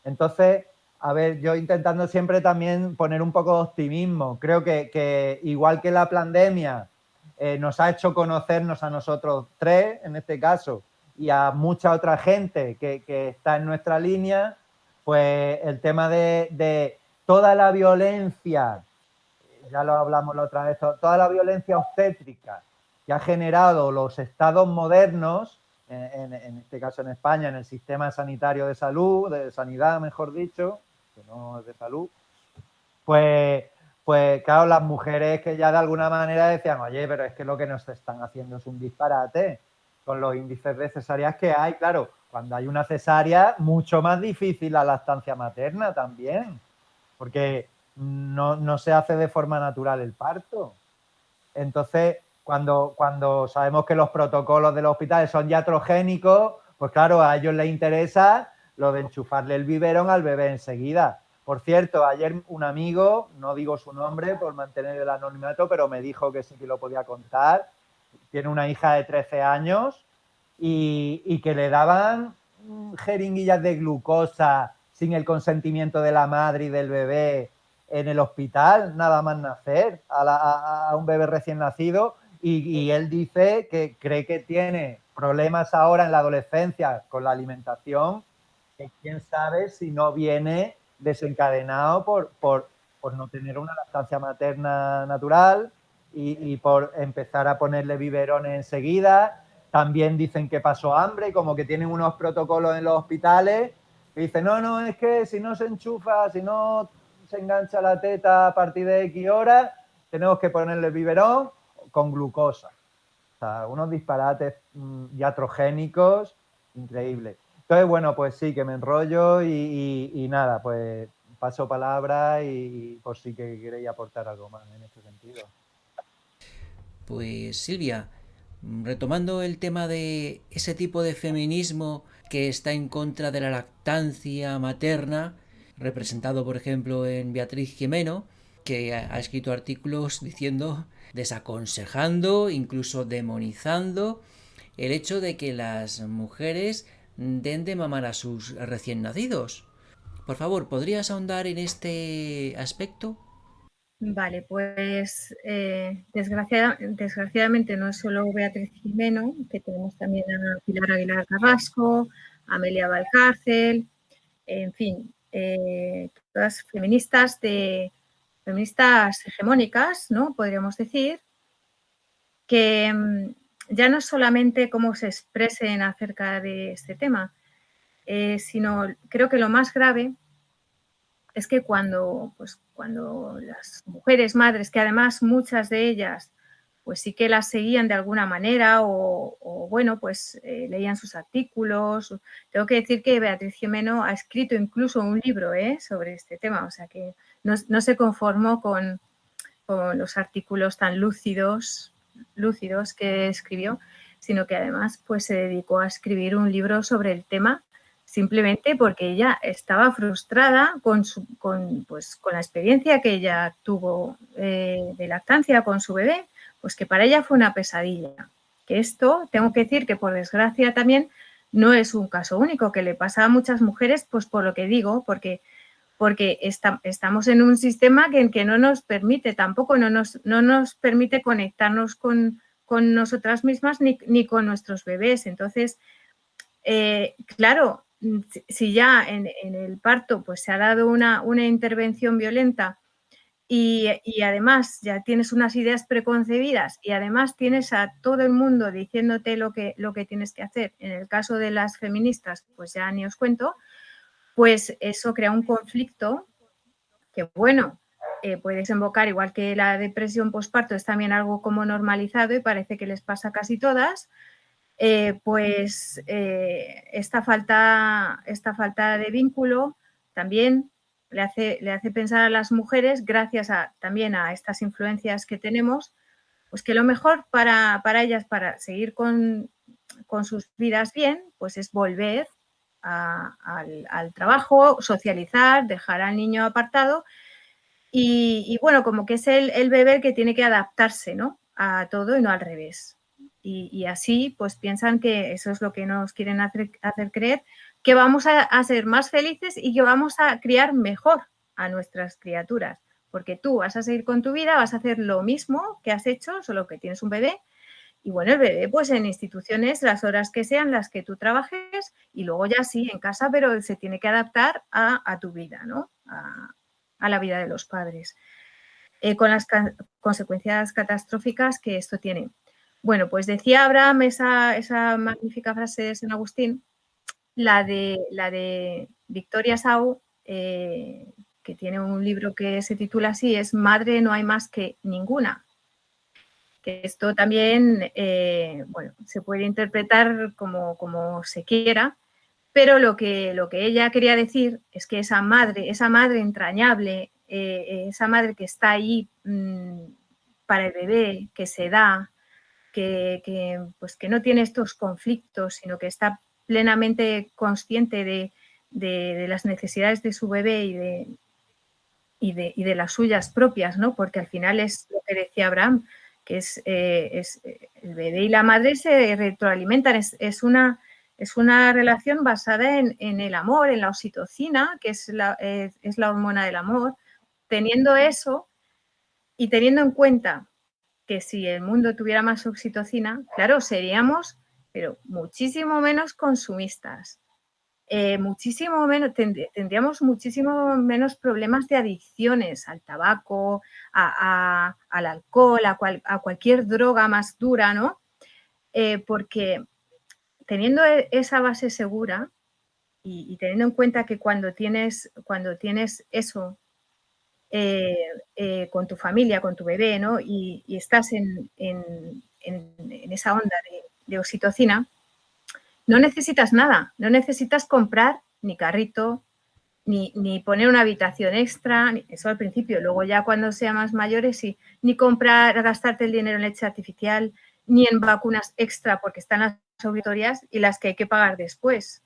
Entonces, a ver, yo intentando siempre también poner un poco de optimismo. Creo que igual que la pandemia nos ha hecho conocernos a nosotros tres, en este caso, y a mucha otra gente que está en nuestra línea, pues el tema de toda la violencia, ya lo hablamos la otra vez, toda la violencia obstétrica que ha generado los estados modernos, en este caso en España, en el sistema sanitario de salud, de sanidad, mejor dicho, que no es de salud, pues claro, las mujeres que ya de alguna manera decían, oye, pero es que lo que nos están haciendo es un disparate con los índices de cesáreas que hay. Claro, cuando hay una cesárea, mucho más difícil la lactancia materna también, porque no se hace de forma natural el parto. Entonces, cuando sabemos que los protocolos de los hospitales son iatrogénicos, pues claro, a ellos les interesa lo de enchufarle el biberón al bebé enseguida. Por cierto, ayer un amigo, no digo su nombre por mantener el anonimato, pero me dijo que sí que lo podía contar. Tiene una hija de 13 años y que le daban jeringuillas de glucosa sin el consentimiento de la madre y del bebé en el hospital, nada más nacer, a un bebé recién nacido, y él dice que cree que tiene problemas ahora en la adolescencia con la alimentación, que quién sabe si no viene desencadenado por no tener una lactancia materna natural y por empezar a ponerle biberones enseguida. También dicen que pasó hambre, como que tienen unos protocolos en los hospitales que dicen, no, es que si no se enchufa, si no se engancha la teta a partir de X horas, tenemos que ponerle el biberón con glucosa. O sea, unos disparates iatrogénicos increíbles. Entonces, bueno, pues sí, que me enrollo y nada, pues paso palabra y por si que queréis aportar algo más en este sentido. Pues Silvia, retomando el tema de ese tipo de feminismo que está en contra de la lactancia materna, representado por ejemplo en Beatriz Jimeno, que ha escrito artículos diciendo, desaconsejando, incluso demonizando el hecho de que las mujeres den de mamar a sus recién nacidos. Por favor, ¿podrías ahondar en este aspecto? Vale, pues desgraciadamente no es solo Beatriz Jimeno, que tenemos también a Pilar Aguilar Carrasco, a Amelia Valcárcel, en fin, todas feministas hegemónicas, ¿no? Podríamos decir, que ya no es solamente cómo se expresen acerca de este tema, sino creo que lo más grave es que cuando las mujeres madres, que además muchas de ellas pues sí que las seguían de alguna manera o bueno, pues leían sus artículos. Tengo que decir que Beatriz Jimeno ha escrito incluso un libro sobre este tema, o sea que no se conformó con con los artículos tan lúcidos que escribió, sino que además pues se dedicó a escribir un libro sobre el tema simplemente porque ella estaba frustrada con la experiencia que ella tuvo de lactancia con su bebé, pues que para ella fue una pesadilla. Que esto, tengo que decir que por desgracia también no es un caso único, que le pasa a muchas mujeres, pues por lo que digo, porque estamos en un sistema que no nos permite tampoco, no nos permite conectarnos con nosotras mismas ni con nuestros bebés. Entonces, claro, si ya en el parto pues se ha dado una intervención violenta y además ya tienes unas ideas preconcebidas y además tienes a todo el mundo diciéndote lo que tienes que hacer, en el caso de las feministas, pues ya ni os cuento, pues eso crea un conflicto que, bueno, puede desembocar, igual que la depresión postparto es también algo como normalizado y parece que les pasa a casi todas, esta falta de vínculo también le hace pensar a las mujeres, gracias también a estas influencias que tenemos, pues que lo mejor para ellas, para seguir con sus vidas bien, pues es volver al trabajo, socializar, dejar al niño apartado y bueno, como que es el bebé que tiene que adaptarse, ¿no?, a todo y no al revés. Y así pues piensan que eso es lo que nos quieren hacer creer, que vamos a ser más felices y que vamos a criar mejor a nuestras criaturas, porque tú vas a seguir con tu vida, vas a hacer lo mismo que has hecho, solo que tienes un bebé. Y bueno, el bebé pues en instituciones las horas que sean las que tú trabajes y luego ya sí en casa, pero se tiene que adaptar a tu vida, ¿no?, a la vida de los padres, con las consecuencias catastróficas que esto tiene. Bueno, pues decía Abraham esa magnífica frase de San Agustín, la de Victoria Sau, que tiene un libro que se titula así, es Madre no hay más que ninguna. Que esto también, bueno, se puede interpretar como se quiera, pero lo que ella quería decir es que esa madre entrañable, esa madre que está ahí para el bebé, que se da, pues que no tiene estos conflictos, sino que está plenamente consciente de las necesidades de su bebé y de las suyas propias, ¿no? Porque al final es lo que decía Abraham, que es el bebé y la madre se retroalimentan, es una relación basada en el amor, en la oxitocina, que es la hormona del amor. Teniendo eso y teniendo en cuenta que si el mundo tuviera más oxitocina, claro, seríamos, pero muchísimo menos consumistas, muchísimo menos, tendríamos muchísimo menos problemas de adicciones al tabaco, al alcohol, a cualquier droga más dura, ¿no? Porque teniendo esa base segura y teniendo en cuenta que cuando tienes eso con tu familia, con tu bebé, ¿no?, y estás en esa onda de oxitocina, no necesitas nada, no necesitas comprar ni carrito, ni poner una habitación extra, eso al principio, luego ya cuando sean más mayores, sí, ni gastarte el dinero en leche artificial, ni en vacunas extra, porque están las obligatorias y las que hay que pagar después,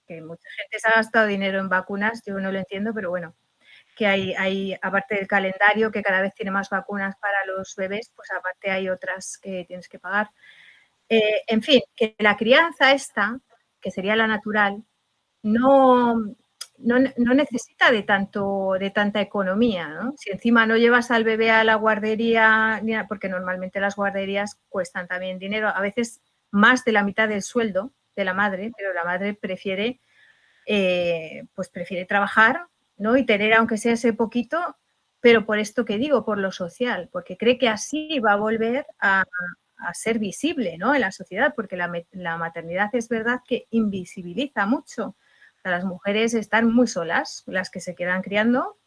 que mucha gente se ha gastado dinero en vacunas, yo no lo entiendo, pero bueno, que hay aparte del calendario, que cada vez tiene más vacunas para los bebés, pues aparte hay otras que tienes que pagar. En fin, que la crianza esta, que sería la natural, no necesita de tanta economía, ¿no? Si encima no llevas al bebé a la guardería, porque normalmente las guarderías cuestan también dinero, a veces más de la mitad del sueldo de la madre, pero la madre prefiere trabajar, ¿no?, y tener aunque sea ese poquito, pero por esto que digo, por lo social, porque cree que así va a volver a ser visible, ¿no?, en la sociedad, porque la maternidad es verdad que invisibiliza mucho. O sea, las mujeres están muy solas, las que se quedan criando.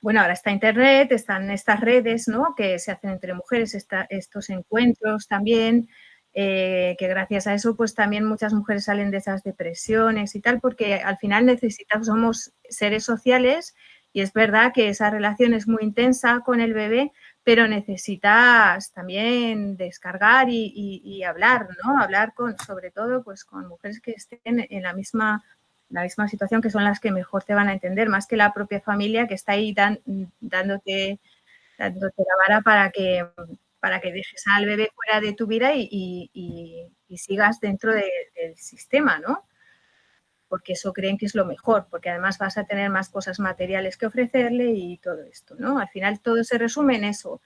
Bueno, ahora está Internet, están estas redes, ¿no?, que se hacen entre mujeres, estos encuentros también, que gracias a eso pues también muchas mujeres salen de esas depresiones y tal, porque al final somos seres sociales Y es verdad que esa relación es muy intensa con el bebé, pero necesitas también descargar y hablar, ¿no? Hablar sobre todo pues, con mujeres que estén en la misma situación, que son las que mejor te van a entender, más que la propia familia que está ahí dándote la vara para que dejes al bebé fuera de tu vida y sigas dentro del sistema, ¿no? Porque eso creen que es lo mejor, porque además vas a tener más cosas materiales que ofrecerle y todo esto, ¿no? Al final todo se resume en eso.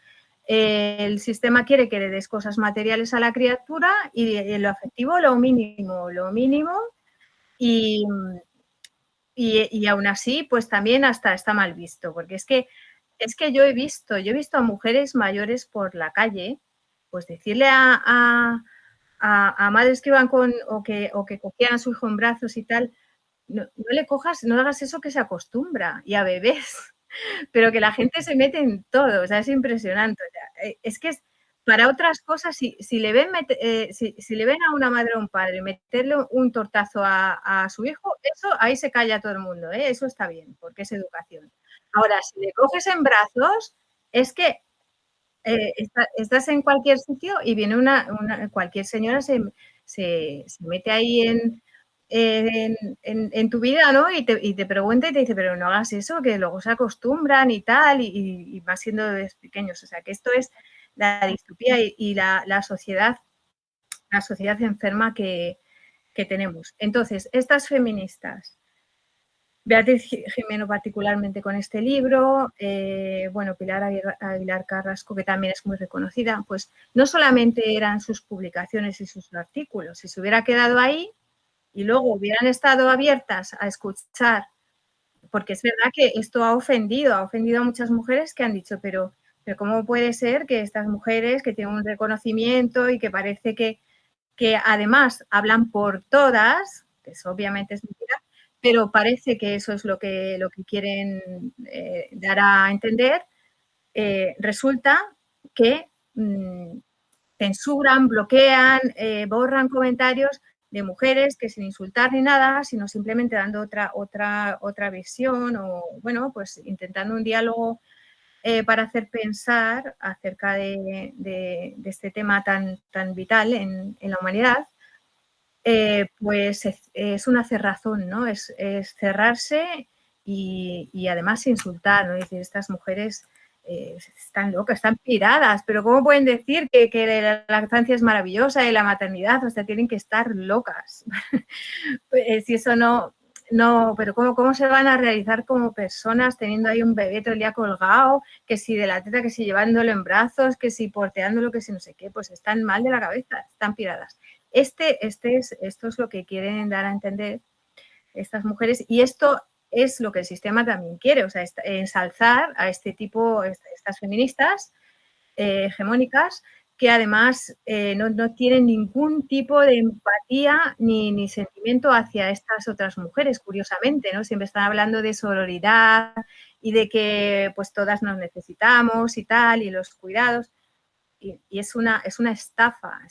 El sistema quiere que le des cosas materiales a la criatura y lo afectivo lo mínimo y aún así pues también hasta está mal visto, porque es que yo he visto a mujeres mayores por la calle pues decirle a madres que iban o que cogían a su hijo en brazos y tal, no le cojas, no hagas eso que se acostumbra, y a bebés, pero que la gente se mete en todo, o sea, es impresionante. O sea, es que para otras cosas, si le ven si le ven a una madre o un padre meterle un tortazo a su hijo, eso ahí se calla todo el mundo, ¿eh? Eso está bien, porque es educación. Ahora, si le coges en brazos, es que estás en cualquier sitio y viene cualquier señora se mete ahí en tu vida, ¿no? Y te pregunta y te dice, pero no hagas eso, que luego se acostumbran y tal, y más siendo bebés pequeños. O sea, que esto es la distopía y la sociedad enferma que tenemos. Entonces, estas feministas, Beatriz Gimeno particularmente con este libro, bueno, Pilar Aguilar Carrasco, que también es muy reconocida, pues no solamente eran sus publicaciones y sus artículos, si se hubiera quedado ahí y luego hubieran estado abiertas a escuchar, porque es verdad que esto ha ofendido a muchas mujeres que han dicho, pero ¿cómo puede ser que estas mujeres que tienen un reconocimiento y que parece que además hablan por todas, que eso obviamente es mentira, pero parece que eso es lo que quieren dar a entender, resulta que censuran, bloquean, borran comentarios de mujeres que sin insultar ni nada, sino simplemente dando otra visión o, bueno, pues intentando un diálogo para hacer pensar acerca de este tema tan vital en la humanidad, pues es una cerrazón, ¿no? Es cerrarse y además insultar, ¿no? Es decir, estas mujeres están locas, están piradas, pero ¿cómo pueden decir que la lactancia es maravillosa y la maternidad? O sea, tienen que estar locas. Si eso no, pero ¿cómo se van a realizar como personas teniendo ahí un bebé todo el día colgado, que si de la teta, que si llevándolo en brazos, que si porteándolo, que si no sé qué? Pues están mal de la cabeza, están piradas. Esto es lo que quieren dar a entender estas mujeres y esto es lo que el sistema también quiere, o sea, ensalzar a este tipo, estas feministas hegemónicas que además no tienen ningún tipo de empatía ni sentimiento hacia estas otras mujeres, curiosamente, ¿no? Siempre están hablando de sororidad y de que pues todas nos necesitamos y tal, y los cuidados, y es una estafa,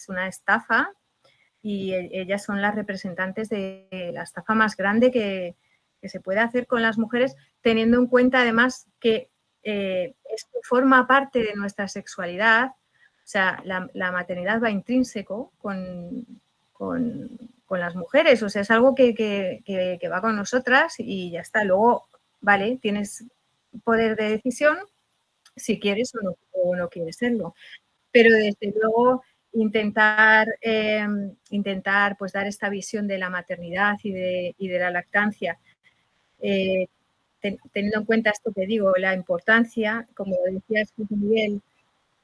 y ellas son las representantes de la estafa más grande que se puede hacer con las mujeres, teniendo en cuenta además que esto forma parte de nuestra sexualidad, o sea, la maternidad va intrínseco con las mujeres, o sea, es algo que va con nosotras y ya está. Luego, vale, tienes poder de decisión si quieres o no quieres serlo, pero desde luego intentar pues dar esta visión de la maternidad y de la lactancia, teniendo en cuenta esto que digo, la importancia, como decías Miguel,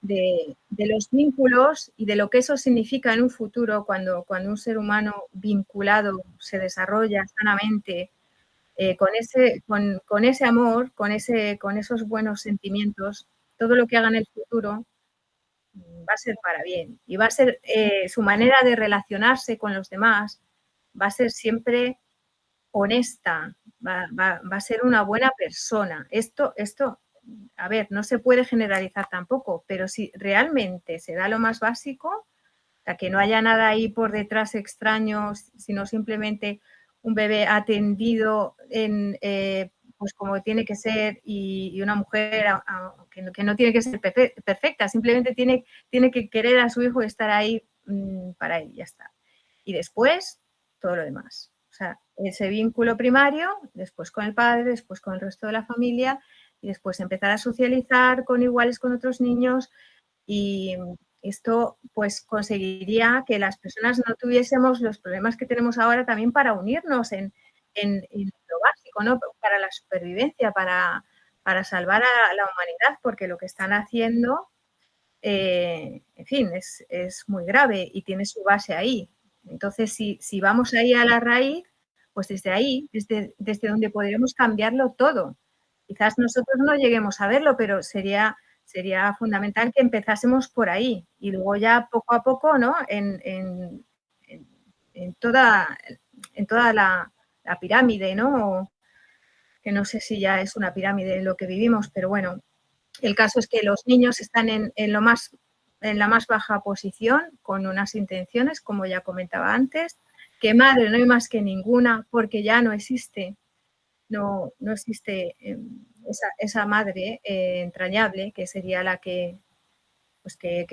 de los vínculos y de lo que eso significa en un futuro cuando un ser humano vinculado se desarrolla sanamente, con ese amor, con esos buenos sentimientos, todo lo que haga en el futuro va a ser para bien y va a ser su manera de relacionarse con los demás, va a ser siempre honesta, va a ser una buena persona. Esto, a ver, no se puede generalizar tampoco, pero si realmente se da lo más básico, o sea, que no haya nada ahí por detrás extraño, sino simplemente un bebé atendido pues como tiene que ser y una mujer que no tiene que ser perfecta, simplemente tiene que querer a su hijo y estar ahí para él, ya está. Y después, todo lo demás. O sea, ese vínculo primario, después con el padre, después con el resto de la familia y después empezar a socializar con iguales con otros niños y esto pues conseguiría que las personas no tuviésemos los problemas que tenemos ahora también para unirnos en lo básico, ¿no? Para la supervivencia, para salvar a la humanidad, porque lo que están haciendo, en fin, es muy grave y tiene su base ahí. Entonces, si vamos ahí a la raíz, pues desde ahí, desde donde podremos cambiarlo todo. Quizás nosotros no lleguemos a verlo, pero sería fundamental que empezásemos por ahí y luego ya poco a poco, ¿no? En toda la pirámide, ¿no? Que no sé si ya es una pirámide en lo que vivimos, pero bueno, el caso es que los niños están en la más baja posición, con unas intenciones, como ya comentaba antes, que madre no hay más que ninguna, porque ya no existe, no existe esa madre entrañable, que sería la que, pues que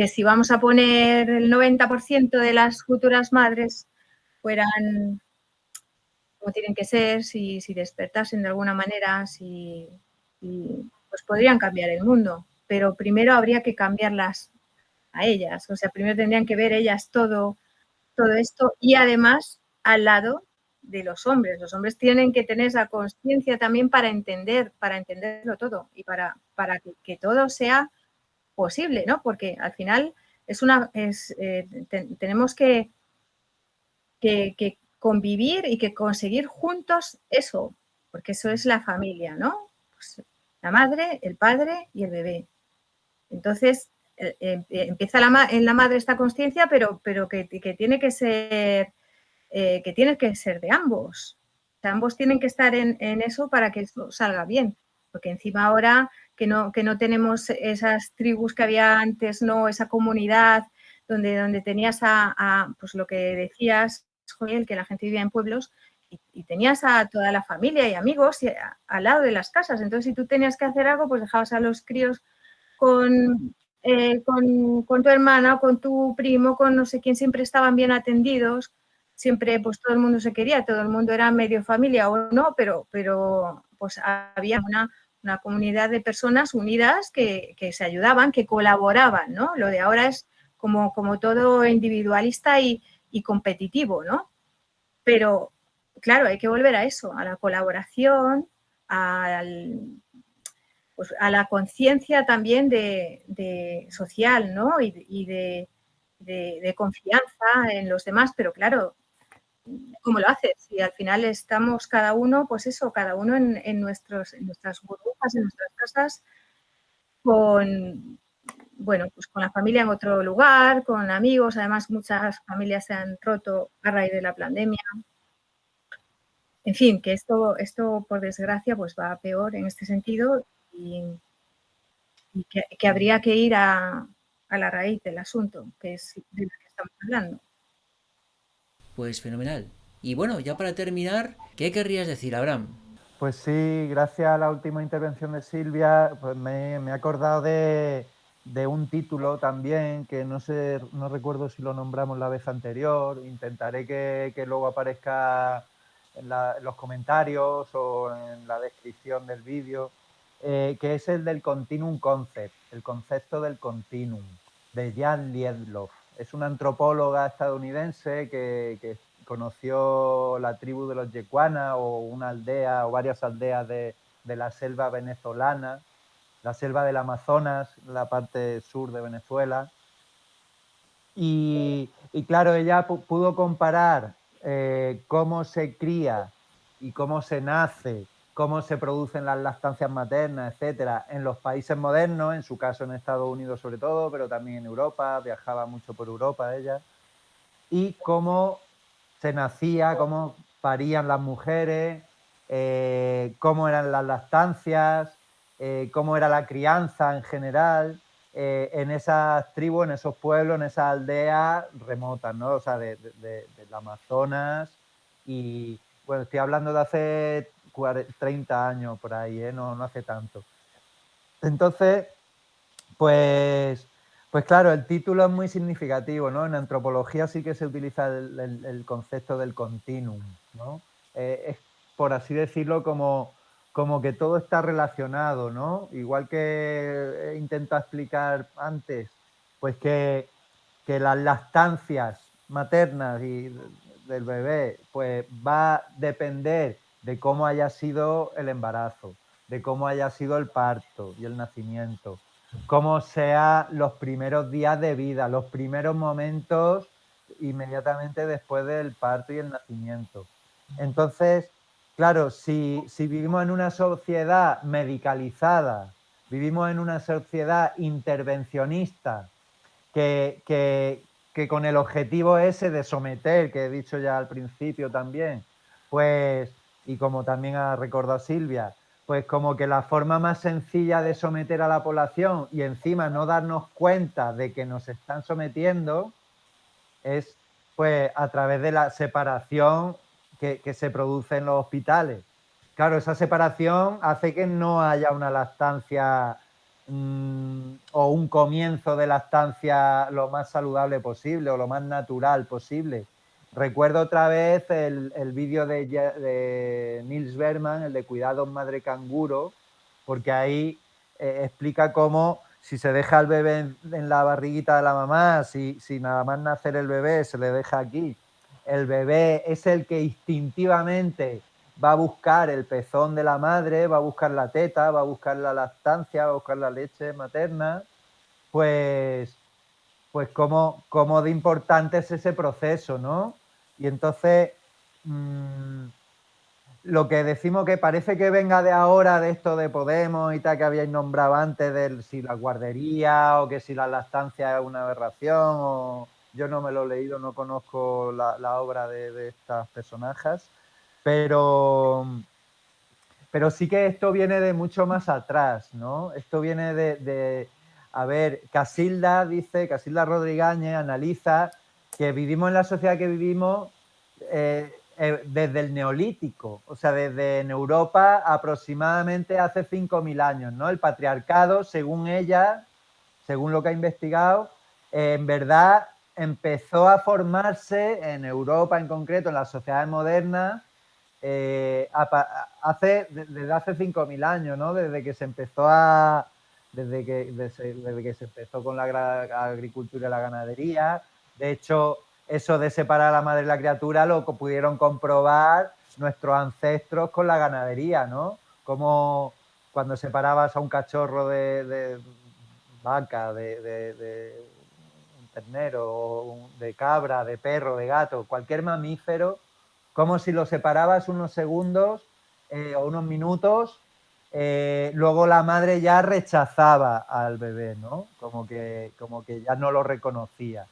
si vamos a poner el 90% de las futuras madres fueran como tienen que ser, si despertasen de alguna manera, pues podrían cambiar el mundo. Pero primero habría que cambiarlas a ellas. O sea, primero tendrían que ver ellas todo esto y además al lado de los hombres. Los hombres tienen que tener esa conciencia también para entenderlo todo y para que todo sea posible, ¿no? Porque al final tenemos que convivir y que conseguir juntos eso, porque eso es la familia, ¿no? Pues la madre, el padre y el bebé. Entonces, empieza en la madre esta conciencia, pero que tiene que ser de ambos. O sea, ambos tienen que estar en eso para que eso salga bien. Porque encima ahora que no tenemos esas tribus que había antes, ¿no? Esa comunidad donde tenías pues lo que decías, Joel, que la gente vivía en pueblos y tenías a toda la familia y amigos al lado de las casas. Entonces, si tú tenías que hacer algo, pues dejabas a los críos con tu hermana, con tu primo, con no sé quién, siempre estaban bien atendidos, siempre pues todo el mundo se quería, todo el mundo era medio familia o no, pero pues había una comunidad de personas unidas que se ayudaban, que colaboraban, ¿no? Lo de ahora es como todo individualista y competitivo, ¿no? Pero, claro, hay que volver a eso, a la colaboración, pues a la conciencia también de social, ¿no? Y de confianza en los demás, pero claro, ¿cómo lo haces? Si al final estamos cada uno, pues eso, cada uno en nuestras burbujas, en nuestras casas, pues con la familia en otro lugar, con amigos, además muchas familias se han roto a raíz de la pandemia. En fin, que esto por desgracia pues va peor en este sentido y que habría que ir a la raíz del asunto, que es de lo que estamos hablando. Pues fenomenal. Y bueno, ya para terminar, ¿qué querrías decir, Abraham? Pues sí, gracias a la última intervención de Silvia, pues me he acordado de un título también, que no recuerdo si lo nombramos la vez anterior, intentaré que luego aparezca en los comentarios o en la descripción del vídeo, que es el del Continuum Concept, el concepto del continuum, de Jan Liedloff. Es una antropóloga estadounidense que conoció la tribu de los Yecuana o una aldea o varias aldeas de la selva venezolana, la selva del Amazonas, la parte sur de Venezuela. Y claro, ella pudo comparar cómo se cría y cómo se nace, cómo se producen las lactancias maternas, etcétera, en los países modernos, en su caso en Estados Unidos sobre todo, pero también en Europa, viajaba mucho por Europa ella, y cómo se nacía, cómo parían las mujeres, cómo eran las lactancias, cómo era la crianza en general en esas tribus, en esos pueblos, en esas aldeas remotas, ¿no? O sea, del Amazonas. Y bueno, estoy hablando de hace 30 años por ahí, no hace tanto. Entonces, pues claro, el título es muy significativo, ¿no? En antropología sí que se utiliza el concepto del continuum, ¿no? Es, por así decirlo, como que todo está relacionado, ¿no? Igual que he intentado explicar antes, pues que las lactancias maternas y del bebé, pues va a depender de cómo haya sido el embarazo, de cómo haya sido el parto y el nacimiento, cómo sean los primeros días de vida, los primeros momentos inmediatamente después del parto y el nacimiento. Entonces, claro, si vivimos en una sociedad medicalizada, vivimos en una sociedad intervencionista, que con el objetivo ese de someter, que he dicho ya al principio también, pues, y como también ha recordado Silvia, pues como que la forma más sencilla de someter a la población y encima no darnos cuenta de que nos están sometiendo es pues a través de la separación que se produce en los hospitales. Claro, esa separación hace que no haya una lactancia o un comienzo de lactancia lo más saludable posible o lo más natural posible. Recuerdo otra vez el vídeo de Nils Berman, el de Cuidados Madre Canguro, porque ahí explica cómo si se deja al bebé en la barriguita de la mamá, si nada más nacer el bebé se le deja aquí, el bebé es el que instintivamente va a buscar el pezón de la madre, va a buscar la teta, va a buscar la lactancia, va a buscar la leche materna, pues cómo de importante es ese proceso, ¿no? Y entonces, lo que decimos que parece que venga de ahora, de esto de Podemos y tal, que habíais nombrado antes, de si la guardería o que si la lactancia es una aberración, o yo no me lo he leído, no conozco la obra de estas personajes, pero sí que esto viene de mucho más atrás, ¿no? Esto viene a ver, Casilda Rodríguez analiza que vivimos en la sociedad que vivimos desde el Neolítico, o sea, desde en Europa aproximadamente hace 5.000 años, ¿no? El patriarcado, según ella, según lo que ha investigado, en verdad empezó a formarse en Europa en concreto, en las sociedades modernas, desde hace 5.000 años, ¿no? Desde que se empezó con la agricultura y la ganadería. De hecho, eso de separar a la madre y la criatura lo pudieron comprobar nuestros ancestros con la ganadería, ¿no? Como cuando separabas a un cachorro de vaca, de un ternero, de cabra, de perro, de gato, cualquier mamífero, como si lo separabas unos segundos o unos minutos, luego la madre ya rechazaba al bebé, ¿no? Como que ya no lo reconocía.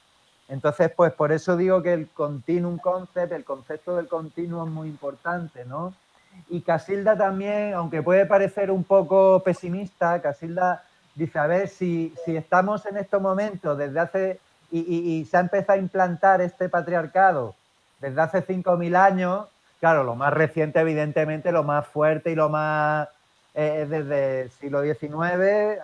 Entonces, pues por eso digo que el continuum concept, el concepto del continuum es muy importante, ¿no? Y Casilda también, aunque puede parecer un poco pesimista, Casilda dice, a ver, si estamos en estos momentos desde hace, y se ha empezado a implantar este patriarcado desde hace 5.000 años, claro, lo más reciente, evidentemente, lo más fuerte y lo más es desde el siglo XIX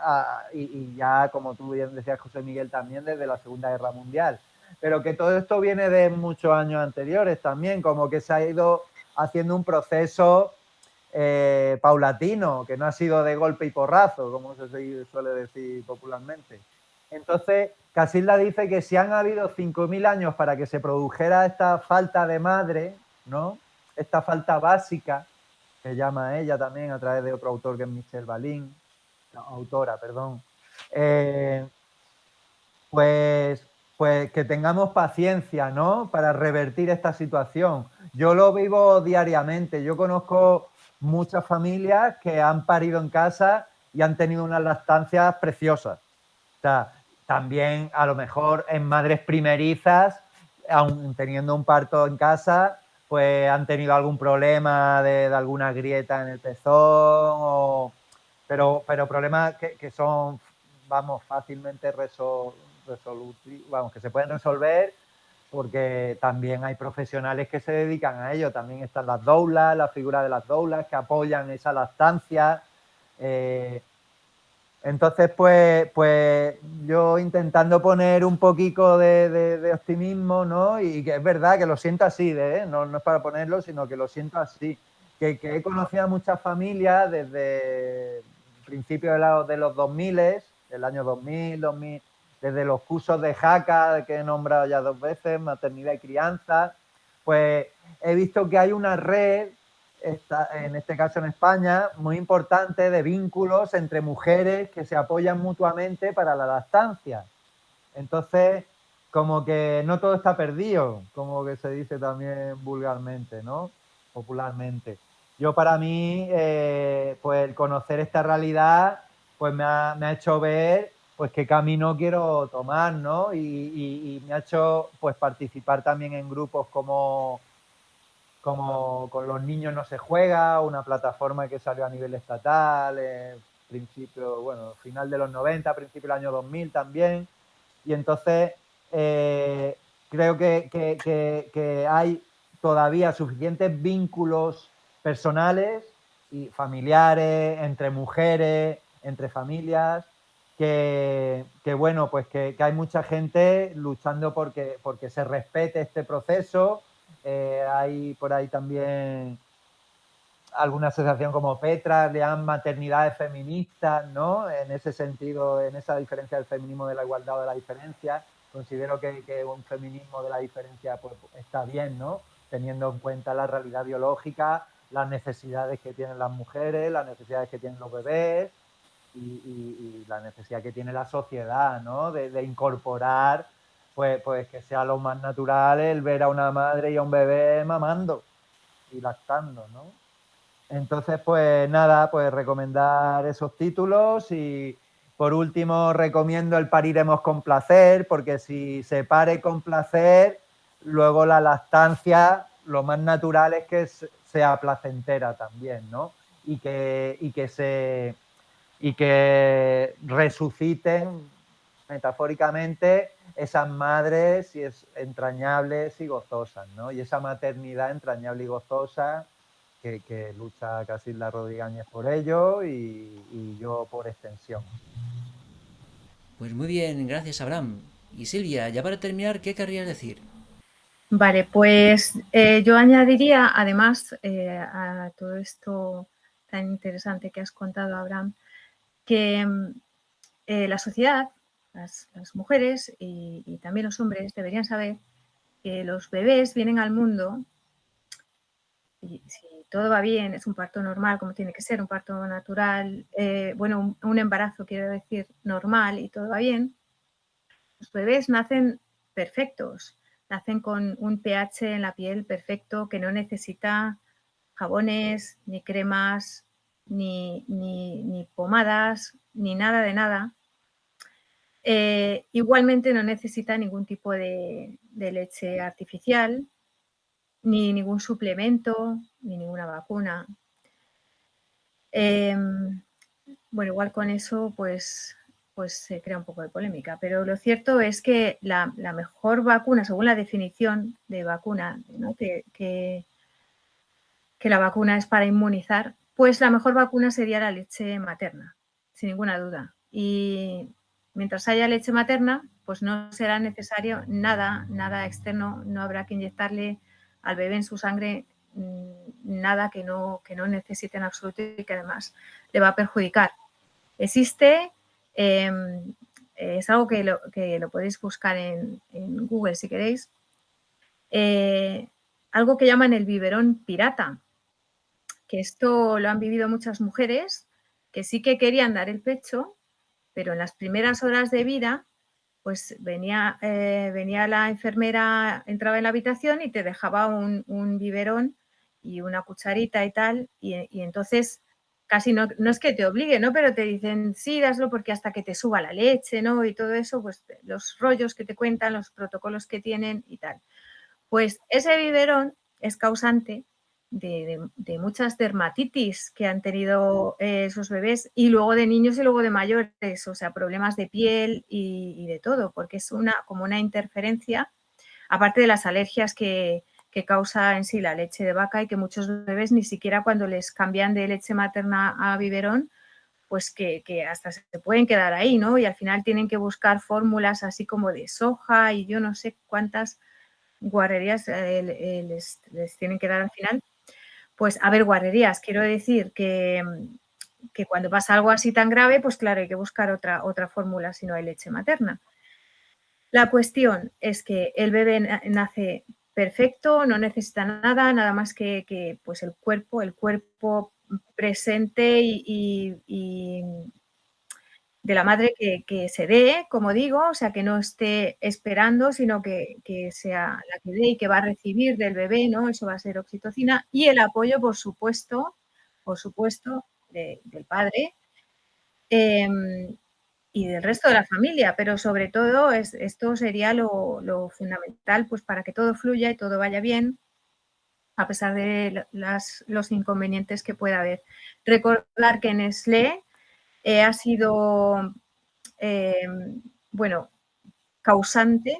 y ya, como tú bien decías, José Miguel, también desde la Segunda Guerra Mundial. Pero que todo esto viene de muchos años anteriores también, como que se ha ido haciendo un proceso paulatino, que no ha sido de golpe y porrazo, como se suele decir popularmente. Entonces, Casilda dice que si han habido 5.000 años para que se produjera esta falta de madre, ¿no? Esta falta básica, que llama ella también a través de otro autor que es Michelle Balin, autora, perdón, pues que tengamos paciencia, ¿no? Para revertir esta situación. Yo lo vivo diariamente. Yo conozco muchas familias que han parido en casa y han tenido unas lactancias preciosas. O sea, también a lo mejor en madres primerizas, aun teniendo un parto en casa, pues han tenido algún problema de alguna grieta en el pezón, pero problemas que son, vamos, fácilmente vamos, que se pueden resolver porque también hay profesionales que se dedican a ello. También están las doulas, la figura de las doulas que apoyan esa lactancia. Entonces, pues yo intentando poner un poquito de optimismo, ¿no? Y que es verdad que lo siento así, no es para ponerlo, sino que lo siento así. Que he conocido a muchas familias desde principios de los 2000, el año 2000, desde los cursos de Jaca, que he nombrado ya 2 veces, maternidad y crianza, pues he visto que hay una red, en este caso en España, muy importante de vínculos entre mujeres que se apoyan mutuamente para la lactancia. Entonces, como que no todo está perdido, como que se dice también vulgarmente, ¿no? Popularmente. Yo para mí, pues el conocer esta realidad, pues me ha hecho ver pues qué camino quiero tomar, ¿no? Y me ha hecho pues participar también en grupos como Con los niños no se juega, una plataforma que salió a nivel estatal, final de los 90, principio del año 2000 también. Y entonces creo que hay todavía suficientes vínculos personales y familiares, entre mujeres, entre familias, bueno, pues que hay mucha gente luchando porque se respete este proceso. Hay por ahí también alguna asociación como Petra, le llaman maternidades feministas, ¿no? En ese sentido, en esa diferencia del feminismo de la igualdad o de la diferencia, considero que un feminismo de la diferencia pues está bien, ¿no? Teniendo en cuenta la realidad biológica, las necesidades que tienen las mujeres, las necesidades que tienen los bebés y la necesidad que tiene la sociedad, ¿no? De incorporar, pues que sea lo más natural el ver a una madre y a un bebé mamando y lactando, ¿no? Entonces, pues nada, pues recomendar esos títulos y por último recomiendo el Pariremos con placer, porque si se pare con placer, luego la lactancia, lo más natural es que sea placentera también, ¿no? Y que resuciten metafóricamente esas madres entrañables y gozosas, ¿no? Y esa maternidad entrañable y gozosa que lucha Casilda Rodríguez por ello y yo por extensión. Pues muy bien, gracias Abraham. Y Silvia, ya para terminar, ¿qué querrías decir? Vale, pues yo añadiría, además, a todo esto tan interesante que has contado, Abraham, que la sociedad, las mujeres y también los hombres deberían saber que los bebés vienen al mundo y si todo va bien, es un parto normal como tiene que ser, un parto natural, un embarazo, quiero decir, normal y todo va bien, los bebés nacen perfectos, nacen con un pH en la piel perfecto que no necesita jabones, ni cremas, ni pomadas, ni nada de nada. Igualmente no necesita ningún tipo de leche artificial, ni ningún suplemento, ni ninguna vacuna. Bueno, igual con eso pues se crea un poco de polémica, pero lo cierto es que la mejor vacuna, según la definición de vacuna, ¿no? que la vacuna es para inmunizar, pues la mejor vacuna sería la leche materna, sin ninguna duda. Y mientras haya leche materna, pues no será necesario nada externo, no habrá que inyectarle al bebé en su sangre nada que no necesite en absoluto y que además le va a perjudicar. Existe, es algo que lo podéis buscar en Google si queréis, algo que llaman el biberón pirata, que esto lo han vivido muchas mujeres que sí que querían dar el pecho, pero en las primeras horas de vida, pues venía la enfermera, entraba en la habitación y te dejaba un biberón y una cucharita y tal, y entonces casi no es que te obligue, ¿no? Pero te dicen, sí, daslo porque hasta que te suba la leche, ¿no? Y todo eso, pues los rollos que te cuentan, los protocolos que tienen y tal. Pues ese biberón es causante de muchas dermatitis que han tenido esos bebés y luego de niños y luego de mayores, o sea, problemas de piel y de todo, porque es como una interferencia aparte de las alergias que causa en sí la leche de vaca y que muchos bebés ni siquiera cuando les cambian de leche materna a biberón, pues que hasta se pueden quedar ahí, ¿no? Y al final tienen que buscar fórmulas así como de soja y yo no sé cuántas guarrerías les tienen que dar al final. Pues, a ver, guarrerías, quiero decir que cuando pasa algo así tan grave, pues claro, hay que buscar otra fórmula si no hay leche materna. La cuestión es que el bebé nace perfecto, no necesita nada más que pues el cuerpo presente y de la madre que se dé, como digo, o sea, que no esté esperando, sino que sea la que dé y que va a recibir del bebé, ¿no? Eso va a ser oxitocina. Y el apoyo, por supuesto, del padre y del resto de la familia, pero sobre todo esto sería lo fundamental, pues para que todo fluya y todo vaya bien, a pesar de los inconvenientes que pueda haber. Recordar que Nestlé ha sido bueno, causante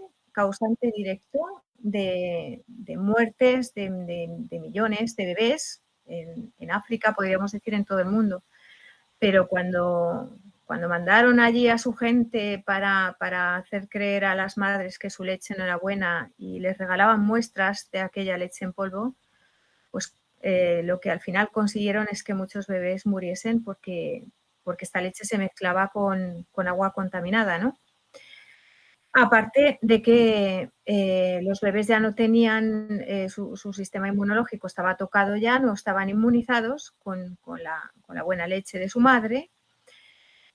directo de muertes de millones de bebés en África, podríamos decir en todo el mundo. Pero cuando mandaron allí a su gente para hacer creer a las madres que su leche no era buena y les regalaban muestras de aquella leche en polvo, pues lo que al final consiguieron es que muchos bebés muriesen porque esta leche se mezclaba con agua contaminada, ¿no? Aparte de que los bebés ya no tenían, su sistema inmunológico estaba tocado ya, no estaban inmunizados con la buena leche de su madre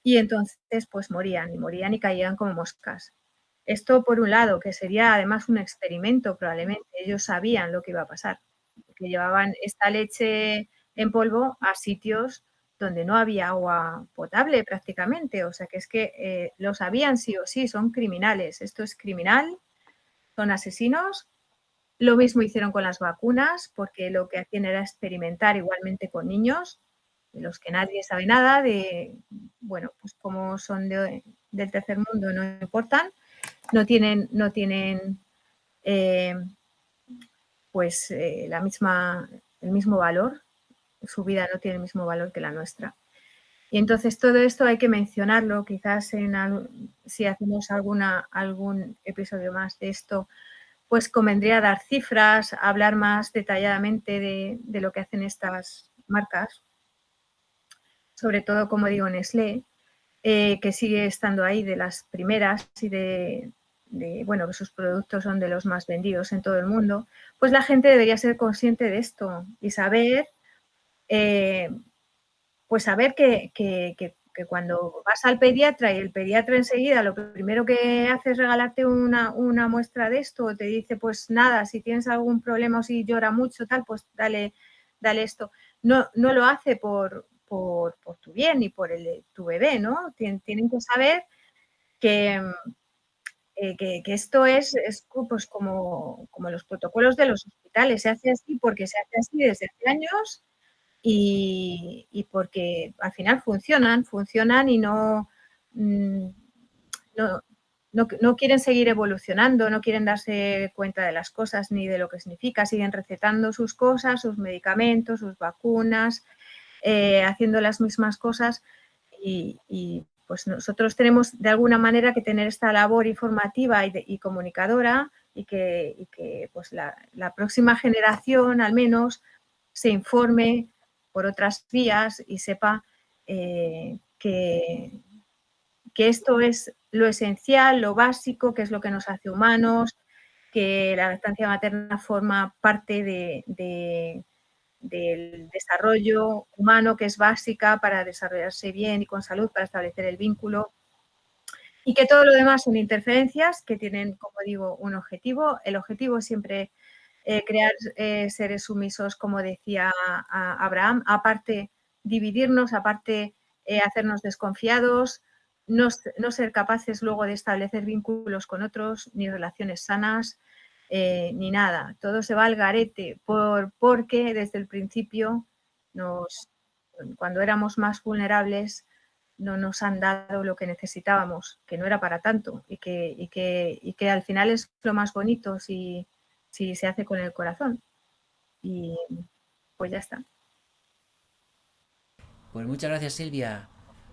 y entonces pues morían y caían como moscas. Esto por un lado, que sería además un experimento probablemente, ellos sabían lo que iba a pasar, que llevaban esta leche en polvo a sitios donde no había agua potable prácticamente, o sea que es que lo sabían sí o sí, son criminales, esto es criminal, son asesinos. Lo mismo hicieron con las vacunas, porque lo que hacían era experimentar igualmente con niños, de los que nadie sabe nada, bueno, pues como son del tercer mundo no importan, no tienen pues el mismo valor, su vida no tiene el mismo valor que la nuestra. Y entonces todo esto hay que mencionarlo, quizás si hacemos algún episodio más de esto, pues convendría dar cifras, hablar más detalladamente de lo que hacen estas marcas, sobre todo, como digo, Nestlé, que sigue estando ahí de las primeras y bueno, que sus productos son de los más vendidos en todo el mundo, pues la gente debería ser consciente de esto y saber, pues saber que cuando vas al pediatra y el pediatra enseguida lo primero que hace es regalarte una muestra de esto, o te dice, pues nada, si tienes algún problema o si llora mucho, tal, pues dale esto. No lo hace por tu bien y por el de tu bebé, ¿no? Tienen que saber que esto es pues como los protocolos de los hospitales. Se hace así porque se hace así desde hace años y porque al final funcionan y no quieren seguir evolucionando, no quieren darse cuenta de las cosas ni de lo que significa, siguen recetando sus cosas, sus medicamentos, sus vacunas, haciendo las mismas cosas y pues nosotros tenemos de alguna manera que tener esta labor informativa y comunicadora y que pues la próxima generación al menos se informe por otras vías y sepa que esto es lo esencial, lo básico, que es lo que nos hace humanos, que la lactancia materna forma parte del desarrollo humano, que es básica para desarrollarse bien y con salud, para establecer el vínculo, y que todo lo demás son interferencias que tienen, como digo, un objetivo. El objetivo es siempre crear seres sumisos, como decía Abraham, aparte dividirnos, aparte hacernos desconfiados, no ser capaces luego de establecer vínculos con otros, ni relaciones sanas, ni nada. Todo se va al garete porque desde el principio, cuando éramos más vulnerables, no nos han dado lo que necesitábamos, que no era para tanto y que al final es lo más bonito si se hace con el corazón. Y pues ya está. Pues muchas gracias, Silvia.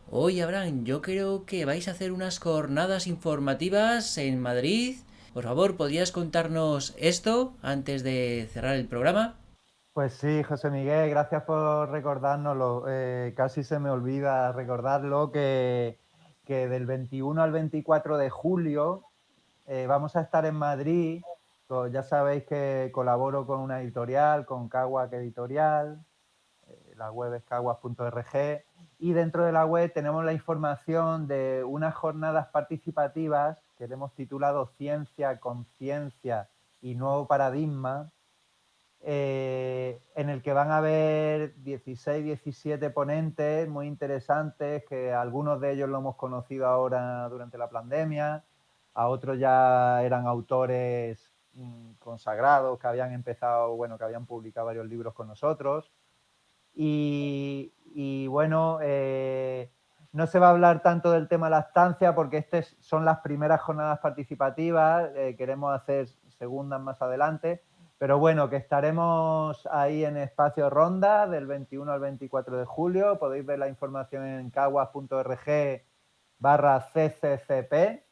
Hoy, Abraham, yo creo que vais a hacer unas jornadas informativas en Madrid. Por favor, ¿podrías contarnos esto antes de cerrar el programa? Pues sí, José Miguel, gracias por recordárnoslo. Casi se me olvida recordarlo que del 21 al 24 de julio vamos a estar en Madrid. Ya sabéis que colaboro con una editorial, con Caguac Editorial. La web es caguas.org, y dentro de la web tenemos la información de unas jornadas participativas que le hemos titulado Ciencia, Conciencia y Nuevo Paradigma, en el que van a haber 16, 17 ponentes muy interesantes, que algunos de ellos lo hemos conocido ahora durante la pandemia, a otros ya eran autores consagrados que habían empezado, bueno, que habían publicado varios libros con nosotros. Y bueno, no se va a hablar tanto del tema lactancia porque estas son las primeras jornadas participativas, queremos hacer segundas más adelante, pero bueno, que estaremos ahí en Espacio Ronda del 21 al 24 de julio, podéis ver la información en caguas.org/CCCP,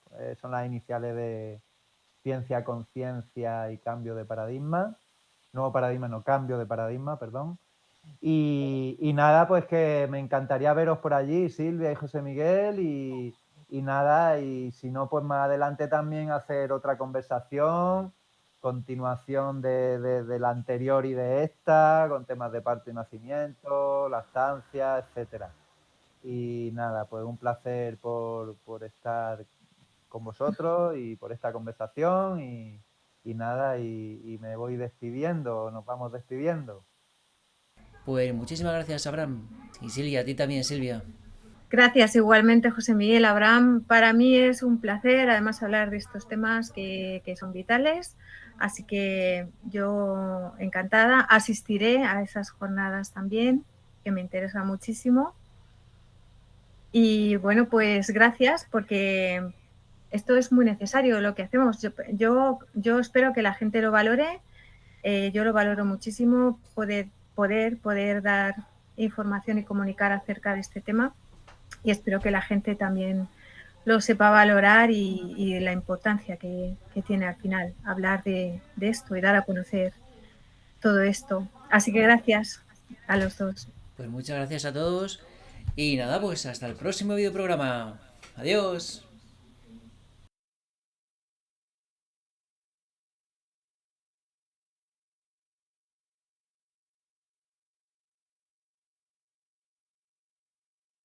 son las iniciales de Ciencia, Conciencia y Cambio de Paradigma, nuevo paradigma, no, cambio de paradigma, perdón. Y nada, pues que me encantaría veros por allí, Silvia y José Miguel, y nada, y si no, pues más adelante también hacer otra conversación, continuación de la anterior y de esta, con temas de parto y nacimiento, lactancia, etcétera. Y nada, pues un placer por estar con vosotros y por esta conversación, y nada, y me voy despidiendo, nos vamos despidiendo. Pues muchísimas gracias, Abraham. Y Silvia, a ti también, Silvia. Gracias igualmente, José Miguel. Abraham, para mí es un placer, además, hablar de estos temas que son vitales. Así que yo encantada, asistiré a esas jornadas también, que me interesa muchísimo. Y bueno, pues gracias, porque esto es muy necesario lo que hacemos. Yo espero que la gente lo valore. Yo lo valoro muchísimo, poder dar información y comunicar acerca de este tema. Y espero que la gente también lo sepa valorar y la importancia que tiene al final hablar de esto y dar a conocer todo esto. Así que gracias a los dos. Pues muchas gracias a todos. Y nada, pues hasta el próximo videoprograma. Adiós.